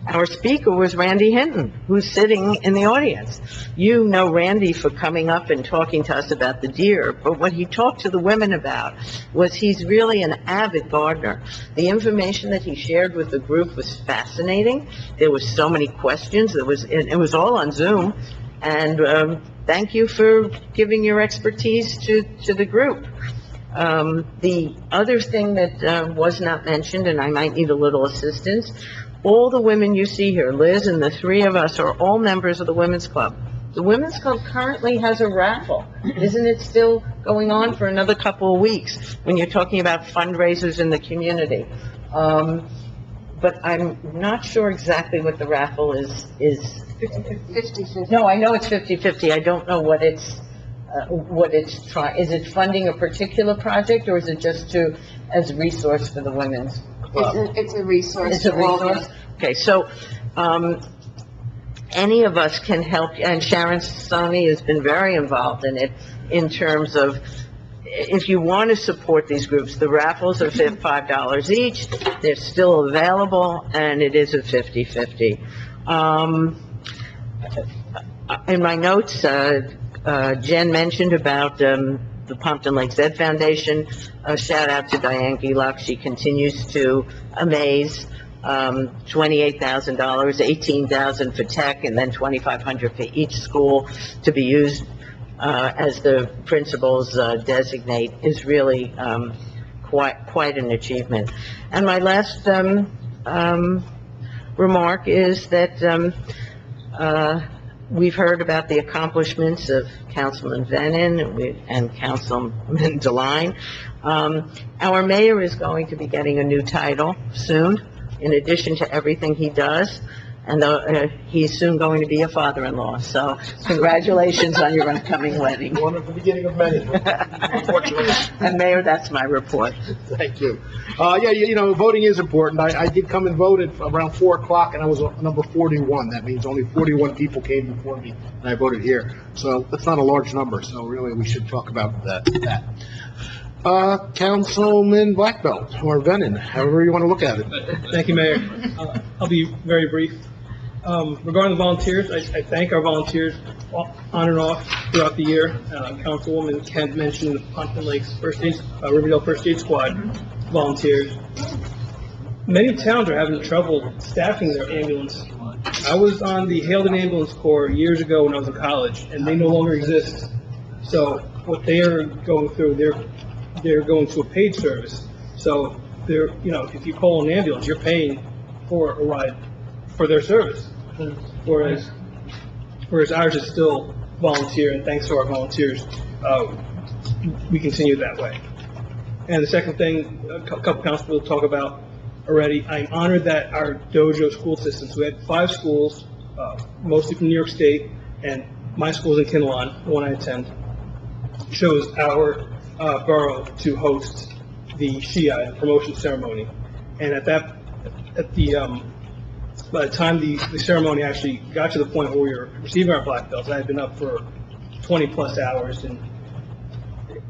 Our speaker was Randy Hinton, who's sitting in the audience. You know Randy for coming up and talking to us about the deer, but what he talked to the women about was he's really an avid gardener. The information that he shared with the group was fascinating. There were so many questions. It was all on Zoom. And thank you for giving your expertise to the group. The other thing that was not mentioned, and I might need a little assistance, all the women you see here, Liz and the three of us, are all members of the Women's Club. The Women's Club currently has a raffle. Isn't it still going on for another couple of weeks when you're talking about fundraisers in the community? But I'm not sure exactly what the raffle is. 50/50. No, I know it's 50/50. I don't know what it's trying. Is it funding a particular project, or is it just as a resource for the Women's Club? It's a resource. It's a resource? Okay, so, any of us can help, and Sharon Sony has been very involved in it, in terms of, if you want to support these groups, the raffles are $5 each, they're still available, and it is a 50/50. In my notes, Jen mentioned about the Pompton Lakes Ed Foundation. A shout out to Diane Gielock. She continues to amaze. $28,000, $18,000 for tech, and then $2,500 for each school to be used as the principals designate is really quite an achievement. And my last remark is that, we've heard about the accomplishments of Councilman Venon and Councilman Deline. Our mayor is going to be getting a new title soon, in addition to everything he does, and he's soon going to be a father-in-law, so congratulations on your upcoming wedding. One at the beginning of many, unfortunately. And Mayor, that's my report. Thank you. Voting is important. I did come and vote at around 4 o'clock, and I was number 41. That means only 41 people came before me, and I voted here. So that's not a large number, so really we should talk about that. Councilman Blackbelt, or Venon, however you want to look at it. Thank you, Mayor. I'll be very brief. Regarding the volunteers, I thank our volunteers on and off throughout the year. Councilwoman Kent mentioned the Pompton Lakes Riverdale First Aid Squad volunteers. Many towns are having trouble staffing their ambulance. I was on the Haledon Ambulance Corps years ago when I was in college, and they no longer exist. So what they are going through, they're going to a paid service. So if you call an ambulance, you're paying for a ride for their service. Whereas ours is still volunteer, and thanks to our volunteers, we continue that way. And the second thing, a couple council will talk about already, I'm honored that our dojo school systems, we had 5 schools, mostly from New York State, and my school's in Kinnelon, the one I attend, chose our borough to host the SHIA, the promotion ceremony. And by the time the ceremony actually got to the point where we were receiving our black belts, I had been up for 20 plus hours, and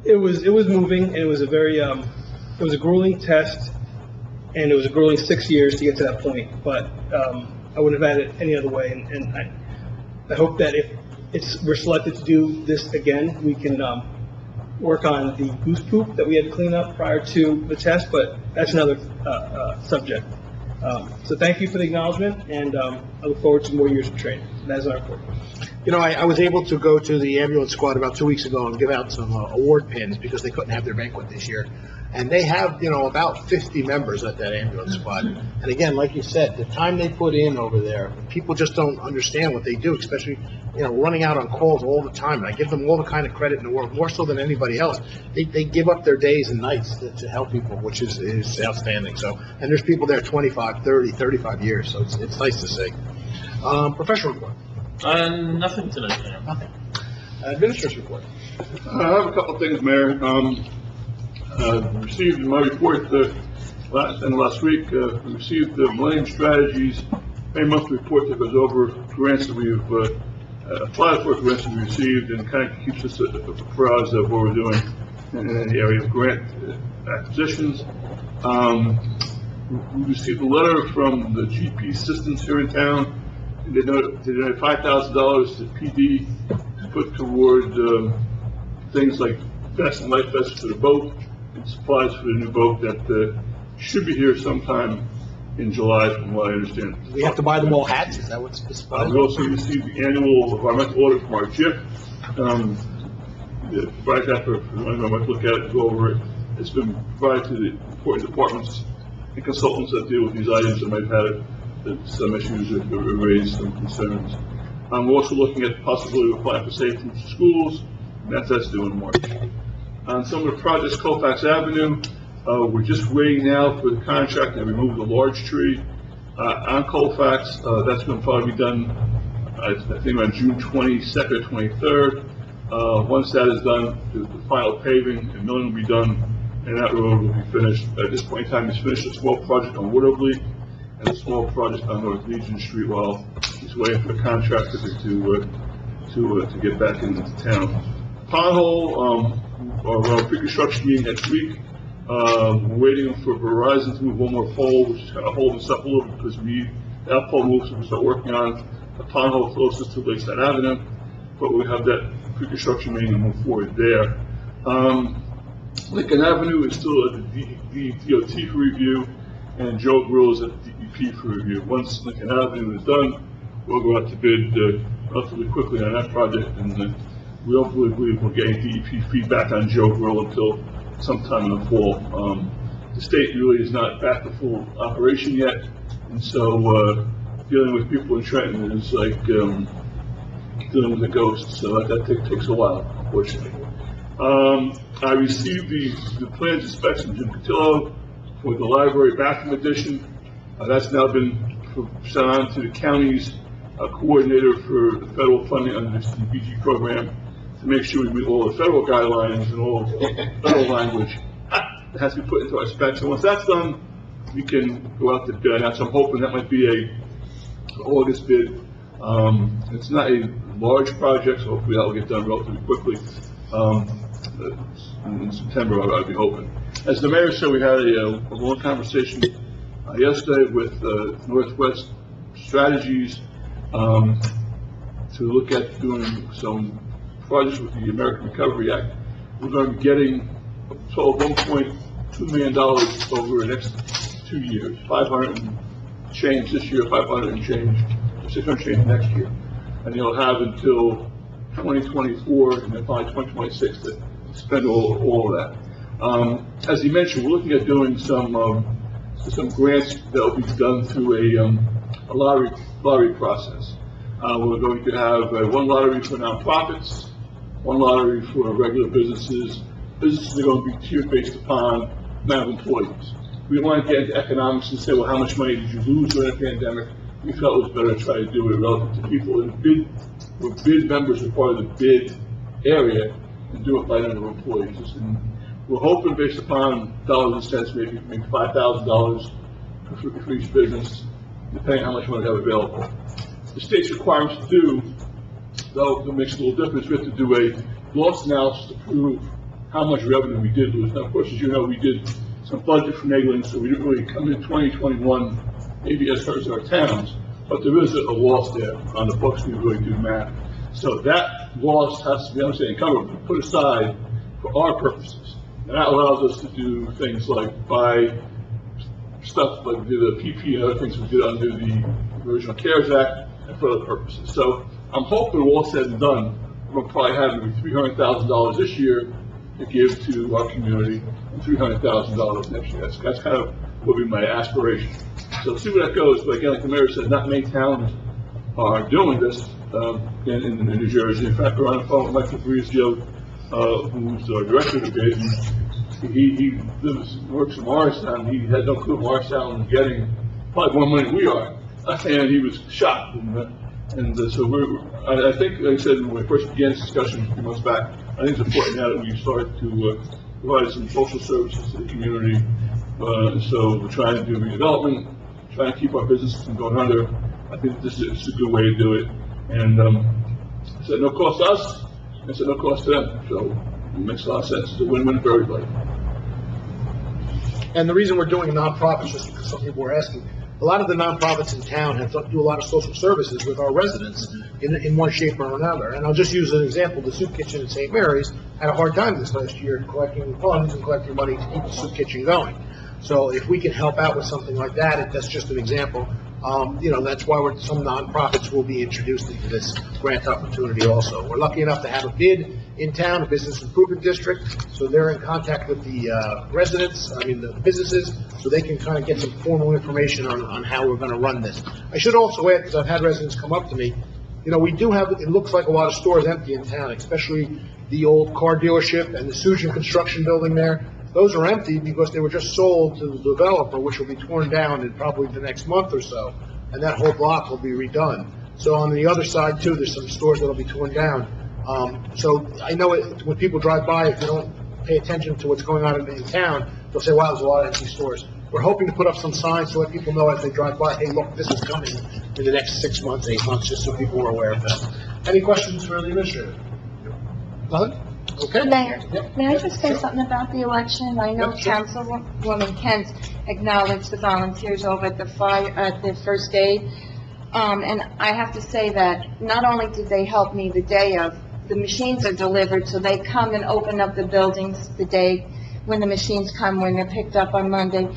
it was moving, and it was a grueling test, and it was a grueling 6 years to get to that point, but I wouldn't have had it any other way, and I hope that if we're selected to do this again, we can work on the goose poop that we had to clean up prior to the test, but that's another subject. So thank you for the acknowledgement, and I look forward to more years of training. That is our report. I was able to go to the ambulance squad about 2 weeks ago and give out some award pins because they couldn't have their banquet this year. And they have, about 50 members at that ambulance squad. And again, like you said, the time they put in over there, people just don't understand what they do, especially, running out on calls all the time. And I give them all the kind of credit in the world, more so than anybody else. They give up their days and nights to help people, which is outstanding. So, and there's people there 25, 30, 35 years, so it's nice to see. Professional report. Nothing tonight, Mayor. Nothing. Administrator's report. I have a couple of things, Mayor. Received in my report last week, we received the Millennium Strategies May monthly report that goes over grants that we've applied for, grants that we received, and kind of keeps us apprised of what we're doing in the area of grant acquisitions. We received a letter from the GP assistants here in town. They donated $5,000 to PD to put toward things like vests and life vests for the boat and supplies for the new boat that should be here sometime in July, from what I understand. Do we have to buy them all hats? Is that what's supplied? We also received the annual environmental audit from our JIP. Provide that for anyone who might look at it, go over it. It's been provided to the important departments and consultants that deal with these items that might have had some issues or raised some concerns. We're also looking at the possibility of applying for safety to schools, and that's due in March. On some of the projects, Colfax Avenue, we're just waiting now for the contract to remove the large tree on Colfax. That's going to probably be done, I think, on June 22nd or 23rd. Once that is done, the final paving and milling will be done, and that road will be finished. At this point in time, he's finished a small project on Woodovely and a small project on North Legion Street while he's waiting for the contractor to get back into town. Pothole, our pre-construction meeting next week. We're waiting for Verizon to move one more pole, which is kind of holding us up a little bit because that pole moves, so we start working on the pothole closest to Lakeside Avenue. But we have that pre-construction meeting and move forward there. Lincoln Avenue is still at the DOT for review, and Joe Grill is at the DEP for review. Once Lincoln Avenue is done, we'll go out to bid relatively quickly on that project, and we don't believe we'll get any DEP feedback on Joe Grill until sometime in the fall. The state really is not back to full operation yet, And so, dealing with people in Trenton is like, dealing with a ghost, so that takes a while, unfortunately. I received the plans and specs from Jim Cotillo for the library bathroom addition. That's now been sent on to the county's coordinator for the federal funding under the CDBG program to make sure we meet all the federal guidelines and all federal language that has to be put into our specs. And once that's done, we can go out to bid. And so I'm hoping that might be a August bid. It's not a large project, so hopefully that will get done relatively quickly. In September, I'd be hoping. As the mayor said, we had a long conversation yesterday with Northwest Strategies to look at doing some projects with the American Recovery Act. We're going to be getting a total of $1.2 million over the next 2 years, 500 and change this year, 500 and change, 600 change next year. And you'll have until 2024 and then probably 2026 to spend all of that. As he mentioned, we're looking at doing some grants that will be done through a lottery process. We're going to have one lottery for nonprofits, one lottery for regular businesses. Businesses are going to be tiered based upon amount of employees. We don't want to get into economics and say, well, how much money did you lose during the pandemic? We felt it was better to try to do it relative to people in bid, where bid members are part of the bid area, and do it by number of employees. And we're hoping, based upon dollars and cents, maybe $5,000 for each business, depending on how much money we have available. The state's requirements to do, though, it makes a little difference. We have to do a loss analysis to prove how much revenue we did lose. Now, of course, as you know, we did some budget finagling, so we didn't really come in 2021 maybe as far as our towns, but there is a loss there on the books. We really do math. So that loss has to be, I'm saying, put aside for our purposes. And that allows us to do things like buy stuff like the PP and other things we did under the original CARES Act and for other purposes. So I'm hoping, all said and done, we'll probably have maybe $300,000 this year to give to our community and $300,000 next year. That's kind of what would be my aspiration. So see where that goes. But again, like the mayor said, not many towns are doing this in New Jersey. In fact, we're on the phone with Mike Fabrizio, who's our director of the bid. He works in Morristown. He had no clue Morristown was getting probably more money than we are. And he was shocked. So I think, like I said, when we first began this discussion a few months back, I think it's important now that we start to provide some social services to the community. So we're trying to do redevelopment, trying to keep our businesses from going under. I think this is a good way to do it. And it's at no cost to us, and it's at no cost to them. So it makes a lot of sense. It's a win-win for everybody. And the reason we're doing a nonprofit is just because some people were asking. A lot of the nonprofits in town do a lot of social services with our residents in one shape or another. And I'll just use an example. The soup kitchen in St. Mary's had a hard time this last year collecting funds and collecting money to keep the soup kitchen going. So if we can help out with something like that, that's just an example. That's why some nonprofits will be introduced into this grant opportunity also. We're lucky enough to have a bid in town, a business improvement district, so they're in contact with the the businesses, so they can kind of get some formal information on how we're going to run this. I should also add, because I've had residents come up to me, we do have, it looks like a lot of stores empty in town, especially the old car dealership and the Sujan construction building there. Those are empty because they were just sold to the developer, which will be torn down in probably the next month or so, and that whole block will be redone. So on the other side too, there's some stores that'll be torn down. So I know when people drive by, if you don't pay attention to what's going on in town, they'll say, wow, there's a lot of empty stores. We're hoping to put up some signs to let people know as they drive by, hey, look, this is coming in the next 6 months, 8 months, just so people are aware of that. Any questions for the administrator? Nothing? Okay. Mayor, Yep. may I just say something about the election? I know Yep, sure. Councilwoman Kent acknowledged the volunteers over at the first aid. And I have to say that not only did they help me the day of, the machines are delivered, so they come and open up the buildings the day when the machines come, when they're picked up on Monday.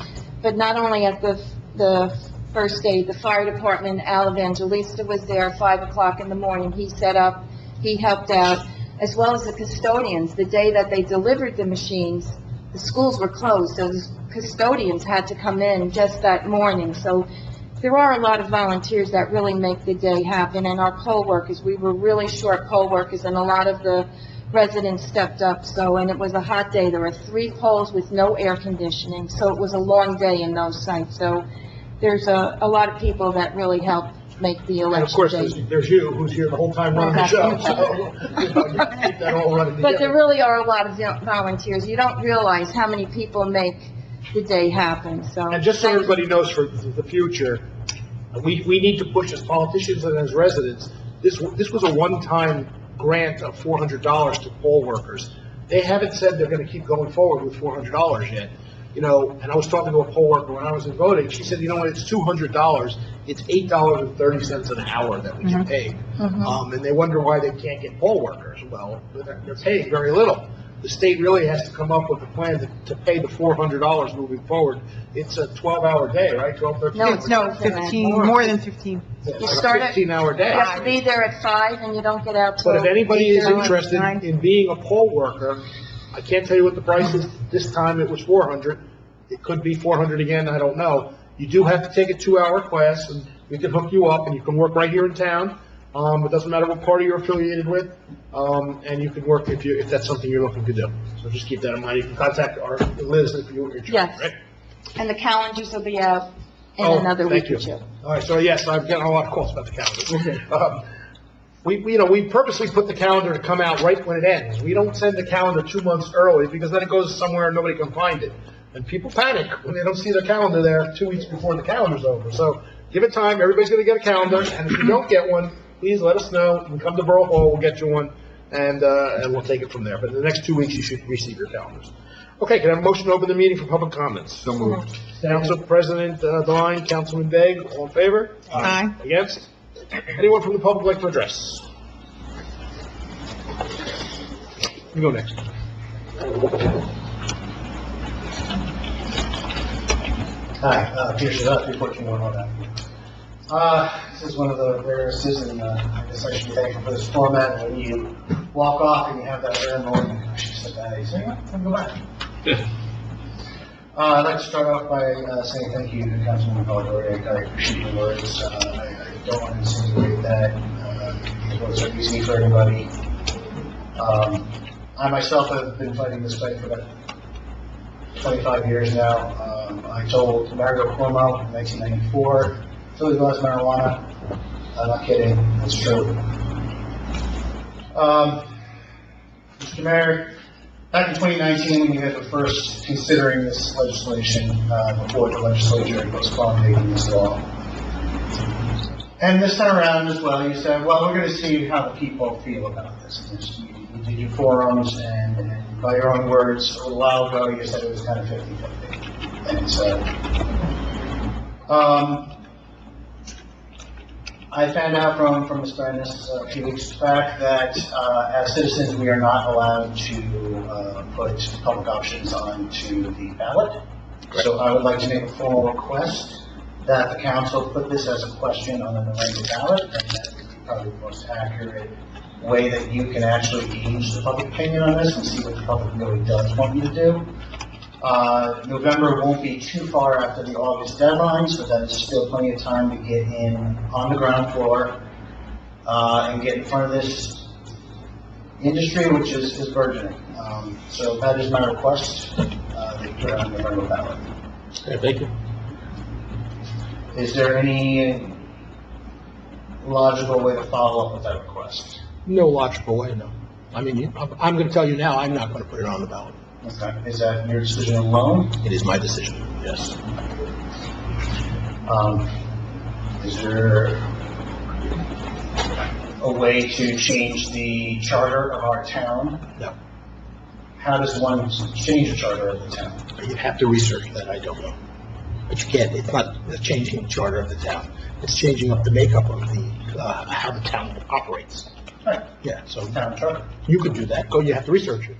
But not only at the first aid, the fire department, Al Evangelista was there at 5 o'clock in the morning. He set up, he helped out, as well as the custodians. The day that they delivered the machines, the schools were closed, so the custodians had to come in just that morning. So there are a lot of volunteers that really make the day happen, and our poll workers, we were really short poll workers, and a lot of the residents stepped up, so, and it was a hot day. There were 3 polls with no air conditioning, so it was a long day in those sites. So there's a lot of people that really helped make the election day. And of course, there's you, who's here the whole time running the show, so, you know, you keep that all running together. But there really are a lot of volunteers. You don't realize how many people make the day happen, so. And just so everybody knows for the future, we need to push as politicians and as residents, this was a one-time grant of $400 to poll workers. They haven't said they're gonna keep going forward with $400 yet. You know, and I was talking to a poll worker when I was in voting, she said, you know what, it's $200, it's $8.30 an hour that we get paid. And they wonder why they can't get poll workers. Well, they're paid very little. The state really has to come up with a plan to pay the $400 moving forward. It's a 12-hour day, right? 12, 13? No, 15, more than 15. You start at, 15-hour day. you have to be there at 5 and you don't get out till. But if anybody is 8 or interested 9. in being a poll worker, I can't tell you what the price is. This time it was $400. It could be $400 again, I don't know. You do have to take a 2-hour class, and we can hook you up, and you can work right here in town. It doesn't matter what party you're affiliated with, and you can work if that's something you're looking to do. So just keep that in mind. You can contact our Liz if you're interested, Yes. right? And the calendars will be out in Oh, another week thank or you. two. All right, so yes, I've gotten a lot of calls about the calendar. We purposely put the calendar to come out right when it ends. We don't send the calendar 2 months early, because then it goes somewhere and nobody can find it. And people panic when they don't see their calendar there 2 weeks before the calendar's over. So give it time, everybody's gonna get a calendar, and if you don't get one, please let us know. You can come to Borough Hall, we'll get you one, and we'll take it from there. But in the next 2 weeks, you should receive your calendars. Okay, can I have a motion to open the meeting for public comments? So moved. Council President Devine, Councilman Begg, all in favor? Aye. Against? Anyone from the public like to address? You go next. Hi, Peter Shadduck, 314-119. This is one of the rarest, and I guess I should be thankful for this format. When you walk off and you have that rare moment, I should have said that, you say, "I'll go back." I'd like to start off by saying thank you to Councilwoman Valverde. I appreciate the words. I don't want to insinuate that these votes are easy for everybody. I myself have been fighting this fight for about 25 years now. I told Mario Cuomo in 1994, Philly legalized marijuana. I'm not kidding, it's true. Mr. Mayor, back in 2019, when you guys were first considering this legislation, before the legislature was promulgating this law, and this time around as well, you said, well, we're going to see how the people feel about this. You did your forums, and by your own words, a little while ago, you said it was kind of 50-50. And so, I found out from Ms. Brennis a few weeks back that as citizens, we are not allowed to put public options onto the ballot. So I would like to make a formal request that the council put this as a question on the November ballot, and that would be probably the most accurate way that you can actually gauge the public opinion on this and see what the public really does want you to do. November won't be too far after the August deadline, so that is still plenty of time to get in on the ground floor and get in front of this industry, which is burgeoning. So that is my request, that you put it on the November ballot. Okay, thank you. Is there any logical way to follow up with that request? No logical way, no. I mean, I'm going to tell you now, I'm not going to put it on the ballot. Okay. Is that your decision alone? It is my decision, yes. Is there a way to change the charter of our town? No. How does one change the charter of the town? You have to research that, I don't know. But you can't, it's not changing the charter of the town. It's changing up the makeup of the, how the town operates. Right. Yeah, so Town charter. you could do that. You have to research it.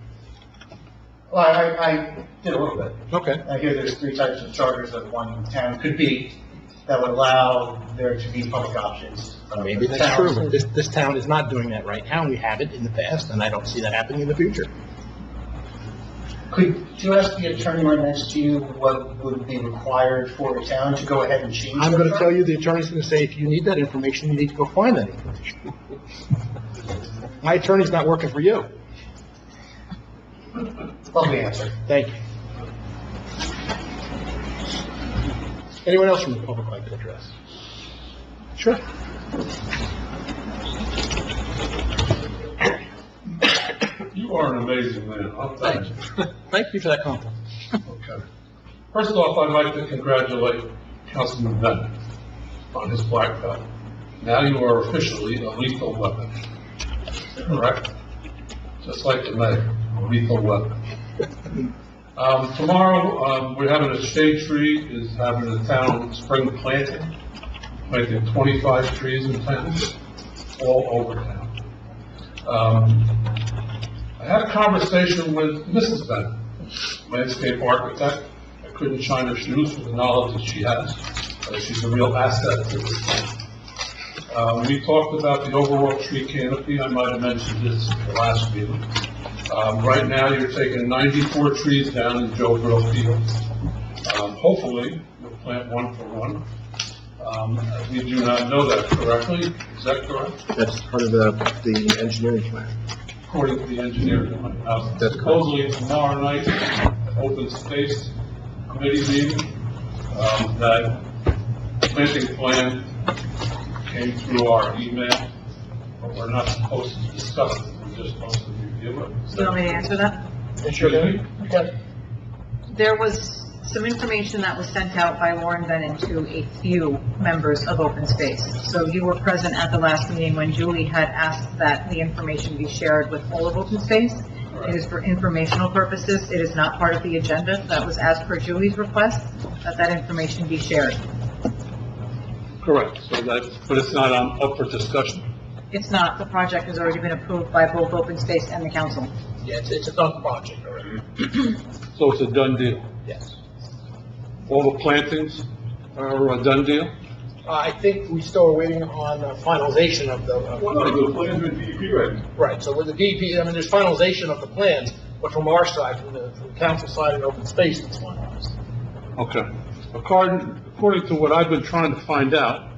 Well, I did a little bit. Okay. I hear there's 3 types of charters that one town could be that would allow there to be public options. Maybe that's true, but this town is not doing that right now. We have it in the past, and I don't see that happening in the future. Could you ask the attorney right next to you what would be required for a town to go ahead and change? I'm going to tell you, the attorney's going to say, if you need that information, you need to go find that information. My attorney's not working for you. Lovely answer. Thank you. Anyone else from the public like to address? Sure. You are an amazing man. I'll tell you. Thank you for that compliment. Okay. First off, I'd like to congratulate Councilman Bennett on his black belt. Now you are officially a lethal weapon. Correct? Just like the mayor, a lethal weapon. Tomorrow, we're having a shade tree, is having a town spring planting, planting 25 trees in town, all over town. I had a conversation with Mrs. Bennett, landscape architect. I couldn't shine her shoes for the knowledge that she has. She's a real asset to this town. We talked about the overall tree canopy. I might have mentioned this in the last meeting. Right now, you're taking 94 trees down in Joe Brill Field. Hopefully, you'll plant one for one. We do not know that correctly. Is that correct? That's part of the engineering plan. According to the engineer. That's Supposedly tomorrow night, open space committee meeting, that planting plan came through our email, but we're not supposed to discuss it, we're just supposed to review it. You want me to answer that? Sure. Okay. There was some information that was sent out by Warren Bennett to a few members of Open Space. So you were present at the last meeting when Julie had asked that the information be shared with all of Open Space. It is for informational purposes. It is not part of the agenda. That was as per Julie's request, that information be shared. Correct, so but it's not up for discussion. It's not. The project has already been approved by both Open Space and the council. Yeah, it's a done project already. So it's a done deal. Yes. All the plantings are a done deal? I think we still are waiting on finalization of the... The plans with DEP ready. Right, so with the DEP, I mean, there's finalization of the plans, but from our side, from the council side and open space, it's finalized. Okay. According to what I've been trying to find out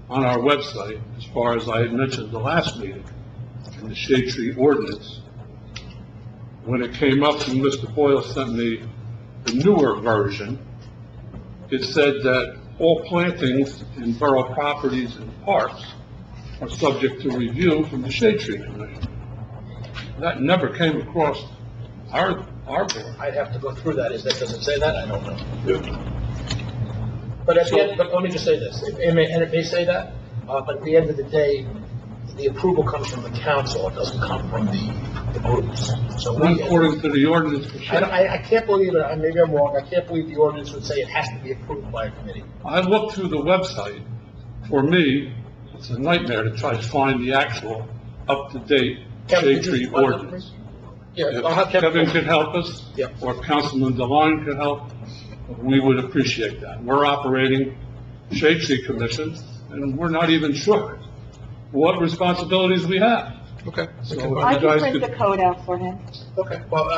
on our website, as far as I had mentioned the last meeting, in the shade tree ordinance, when it came up and Mr. Boyle sent me the newer version, it said that all plantings in borough properties and parks are subject to review from the Shade Tree Commission. That never came across our board. I'd have to go through that. Does it say that? I don't know. But at the end, but let me just say this, it may say that, but at the end of the day, the approval comes from the council, it doesn't come from the groups. So According to the ordinance, I can't believe it, maybe I'm wrong, I can't believe the ordinance would say it has to be approved by a committee. I looked through the website. For me, it's a nightmare to try to find the actual up-to-date shade tree ordinance. Yeah, I'll have If Kevin could help us, Yeah. or Councilman DeLine could help, we would appreciate that. We're operating Shade Tree Commission, and we're not even sure what responsibilities we have. Okay. So if I you can guys print could, the code out for him. Okay, well,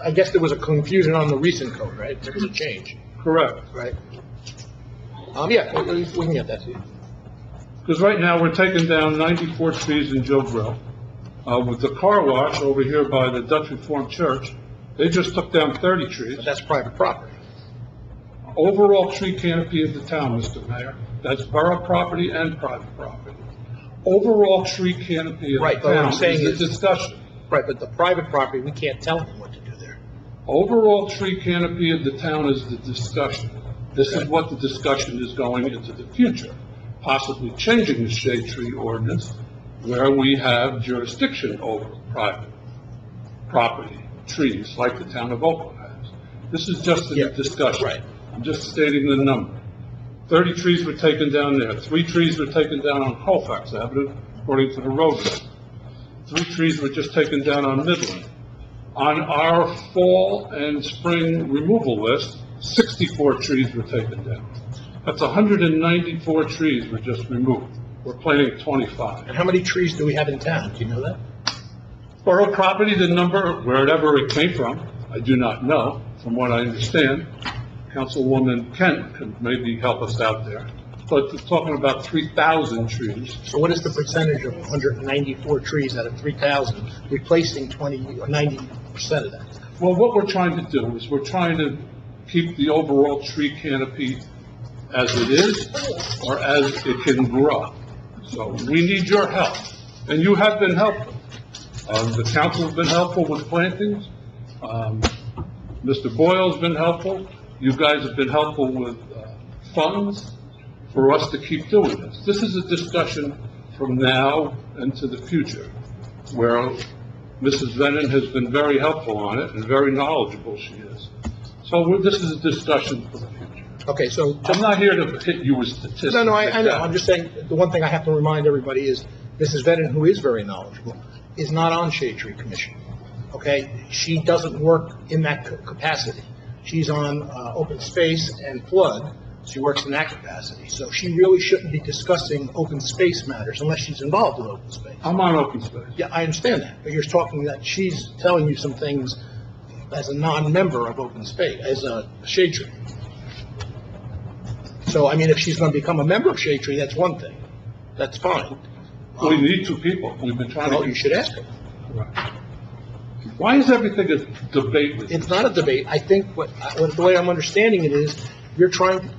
I guess there was a confusion on the recent code, right? There was a change, correct. right? Yeah, we can get that to you. Because right now, we're taking down 94 trees in Joe Brill. With the car wash over here by the Dutch Reformed Church, they just took down 30 trees. But that's private property. Overall tree canopy of the town, Mr. Mayor, that's borough property and private property. Overall tree canopy of Right, the but what I'm town saying is is- a discussion. Right, but the private property, we can't tell them what to do there. Overall tree canopy of the town is the discussion. This is what the discussion is going into the future, possibly changing the shade tree ordinance where we have jurisdiction over private property, trees, like the town of Oakland has. This is just a discussion. Right. I'm just stating the number. 30 trees were taken down there. 3 trees were taken down on Colfax Avenue, according to the road. 3 trees were just taken down on Midland. On our fall and spring removal list, 64 trees were taken down. That's 194 trees were just removed. We're planting 25. And how many trees do we have in town? Do you know that? Borough property, the number, wherever it came from, I do not know. From what I understand, Councilwoman Kent can maybe help us out there. But they're talking about 3,000 trees. So what is the percentage of 194 trees out of 3,000, replacing 20 or 90% of that? Well, what we're trying to do is we're trying to keep the overall tree canopy as it is, or as it can grow. So we need your help, and you have been helpful. The council has been helpful with plantings. Mr. Boyle's been helpful. You guys have been helpful with funds for us to keep doing this. This is a discussion from now and to the future, where Mrs. Venon has been very helpful on it and very knowledgeable she is. So this is a discussion for the future. Okay, so... I'm not here to hit you with statistics. No, I know. I'm just saying, the one thing I have to remind everybody is Mrs. Venon, who is very knowledgeable, is not on Shade Tree Commission. Okay? She doesn't work in that capacity. She's on open space and flood. She works in that capacity. So she really shouldn't be discussing open space matters unless she's involved in open space. I'm on open space. Yeah, I understand that. But you're talking that she's telling you some things as a non-member of open space, as a Shade Tree. So, I mean, if she's going to become a member of Shade Tree, that's one thing. That's fine. We need two people. We've been trying to... Well, you should ask her. Right. Why is everything a debate with you? It's not a debate. I think the way I'm understanding it is, you're trying,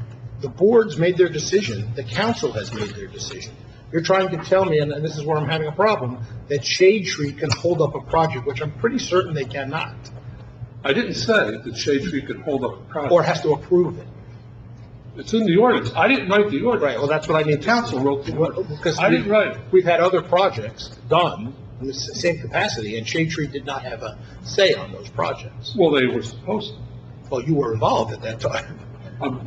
the board's made their decision, the council has made their decision. You're trying to tell me, and this is where I'm having a problem, that Shade Tree can hold up a project, which I'm pretty certain they cannot. I didn't say that Shade Tree could hold up a project. Or has to approve it. It's in the ordinance. I didn't write the ordinance. Right, well, that's what I need. Council wrote the ordinance. Because I didn't write it. We've had other projects done in the same capacity, and Shade Tree did not have a say on those projects. Well, they were supposed to. Well, you were involved at that time.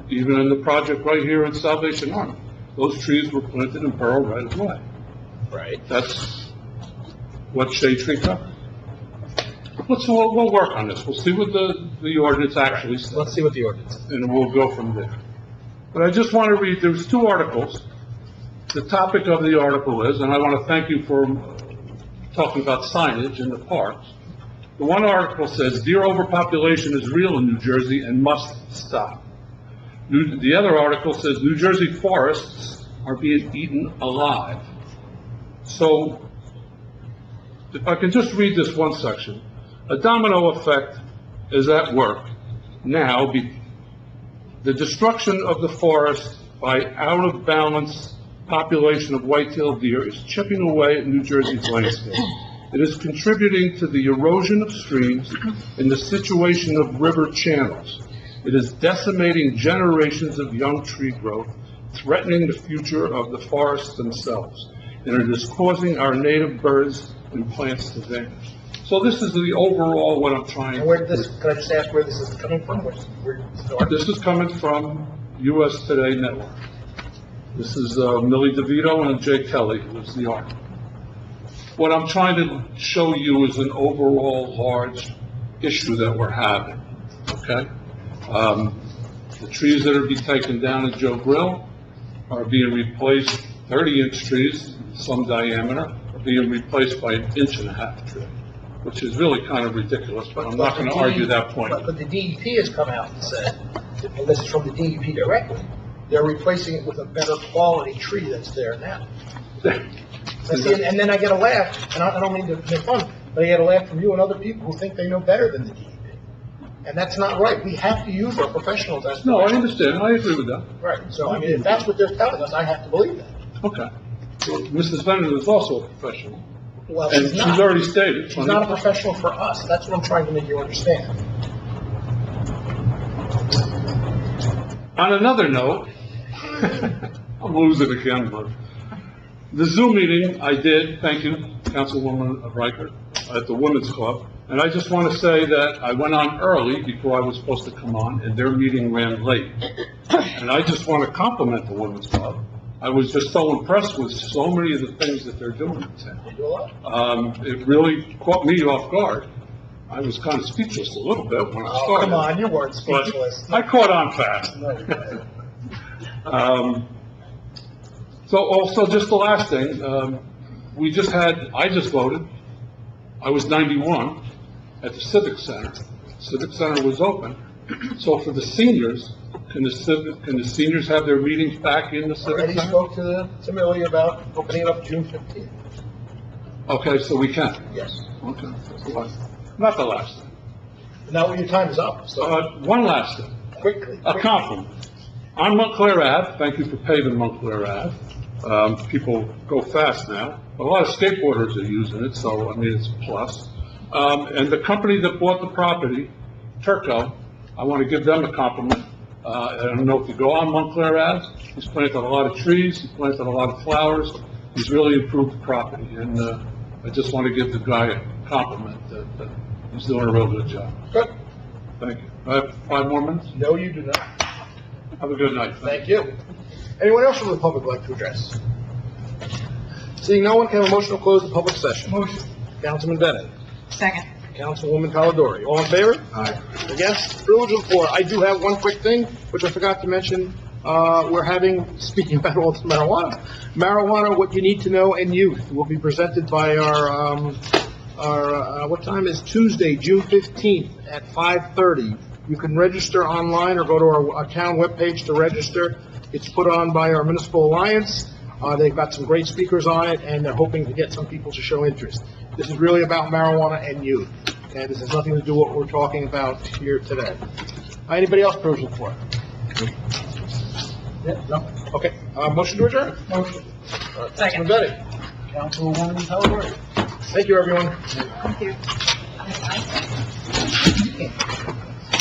Even in the project right here in Salvation Army, those trees were planted in borough right of way. Right. That's what Shade Tree covered. We'll work on this. We'll see what the ordinance actually says. Let's see what the ordinance says. And we'll go from there. But I just want to read, there's two articles. The topic of the article is, and I want to thank you for talking about signage in the parks. The one article says, deer overpopulation is real in New Jersey and must stop. The other article says, New Jersey forests are being eaten alive. So, if I can just read this one section. A domino effect is at work now. The destruction of the forest by out-of-balance population of white-tailed deer is chipping away at New Jersey's landscape. It is contributing to the erosion of streams and the situation of river channels. It is decimating generations of young tree growth, threatening the future of the forests themselves, and it is causing our native birds and plants to vanish. So this is the overall what I'm trying And can I just ask where this is coming from? This is coming from US Today Network. This is Millie DeVito and Jay Kelly, who's the article. What I'm trying to show you is an overall large issue that we're having, okay? The trees that are being taken down at Joe Grill are being replaced, 30-inch trees, some diameter, are being replaced by an 1.5-inch tree, which is really kind of ridiculous, but I'm not going to argue that point. But the DEP has come out and said, and this is from the DEP directly, they're replacing it with a better quality tree that's there now. And then I get a laugh, and I don't mean to make fun, but I get a laugh from you and other people who think they know better than the DEP. And that's not right. We have to use our professionals as No, I understand. I agree with that. Right. So, I mean, if that's what they're telling us, I have to believe that. Okay. Well, Mrs. Venon is also a professional. Well, And she's already stated. She's not a professional for us. That's what I'm trying to make you understand. On another note, I'm losing again, but the Zoom meeting I did, thank you, Councilwoman Reichert, at the Women's Club, and I just want to say that I went on early before I was supposed to come on, and their meeting ran late. And I just want to compliment the Women's Club. I was just so impressed with so many of the things that they're doing in town. It really caught me off guard. I was kind of speechless a little bit when I started. Oh, come on, you weren't speechless. But I caught on fast. So also, just the last thing, I just voted, I was 91 at the Civic Center, Civic Center was open. So for the seniors, can the seniors have their meetings back in the Civic Already Center? spoke to Millie about opening it up June 15th. Okay, so we can. Yes. Okay. Not the last thing. Now your time is up, so One last thing. quickly. A compliment. On Montclair Ave, thank you for paving Montclair Ave. People go fast now. A lot of skateboarders are using it, so, I mean, it's a plus. And the company that bought the property, Turco, I want to give them a compliment. I don't know if you go on Montclair Ave, he's planted a lot of trees, he's planted a lot of flowers, he's really improved the property, and I just want to give the guy a compliment that he's doing a real good job. Good. Thank you. I have 5 more minutes? No, you do not. Have a good night. Thank you. Anyone else from the public like to address? Seeing no one, can I have a motion to close the public session? Motion. Councilman Bennett. Second. Councilwoman Polidori. All in favor? Aye. Against? Privilege of the floor. I do have one quick thing, which I forgot to mention. We're having, speaking about all this marijuana, what you need to know, and youth will be presented by our, what time is Tuesday, June 15th at 5:30. You can register online or go to our town webpage to register. It's put on by our Municipal Alliance. They've got some great speakers on it, and they're hoping to get some people to show interest. This is really about marijuana and youth, okay? This has nothing to do with what we're talking about here today. Anybody else privileged for it? Yeah, no? Okay, motion to adjourn? Motion. Councilman Betty. Councilwoman Polidori. Thank you, everyone. Thank you.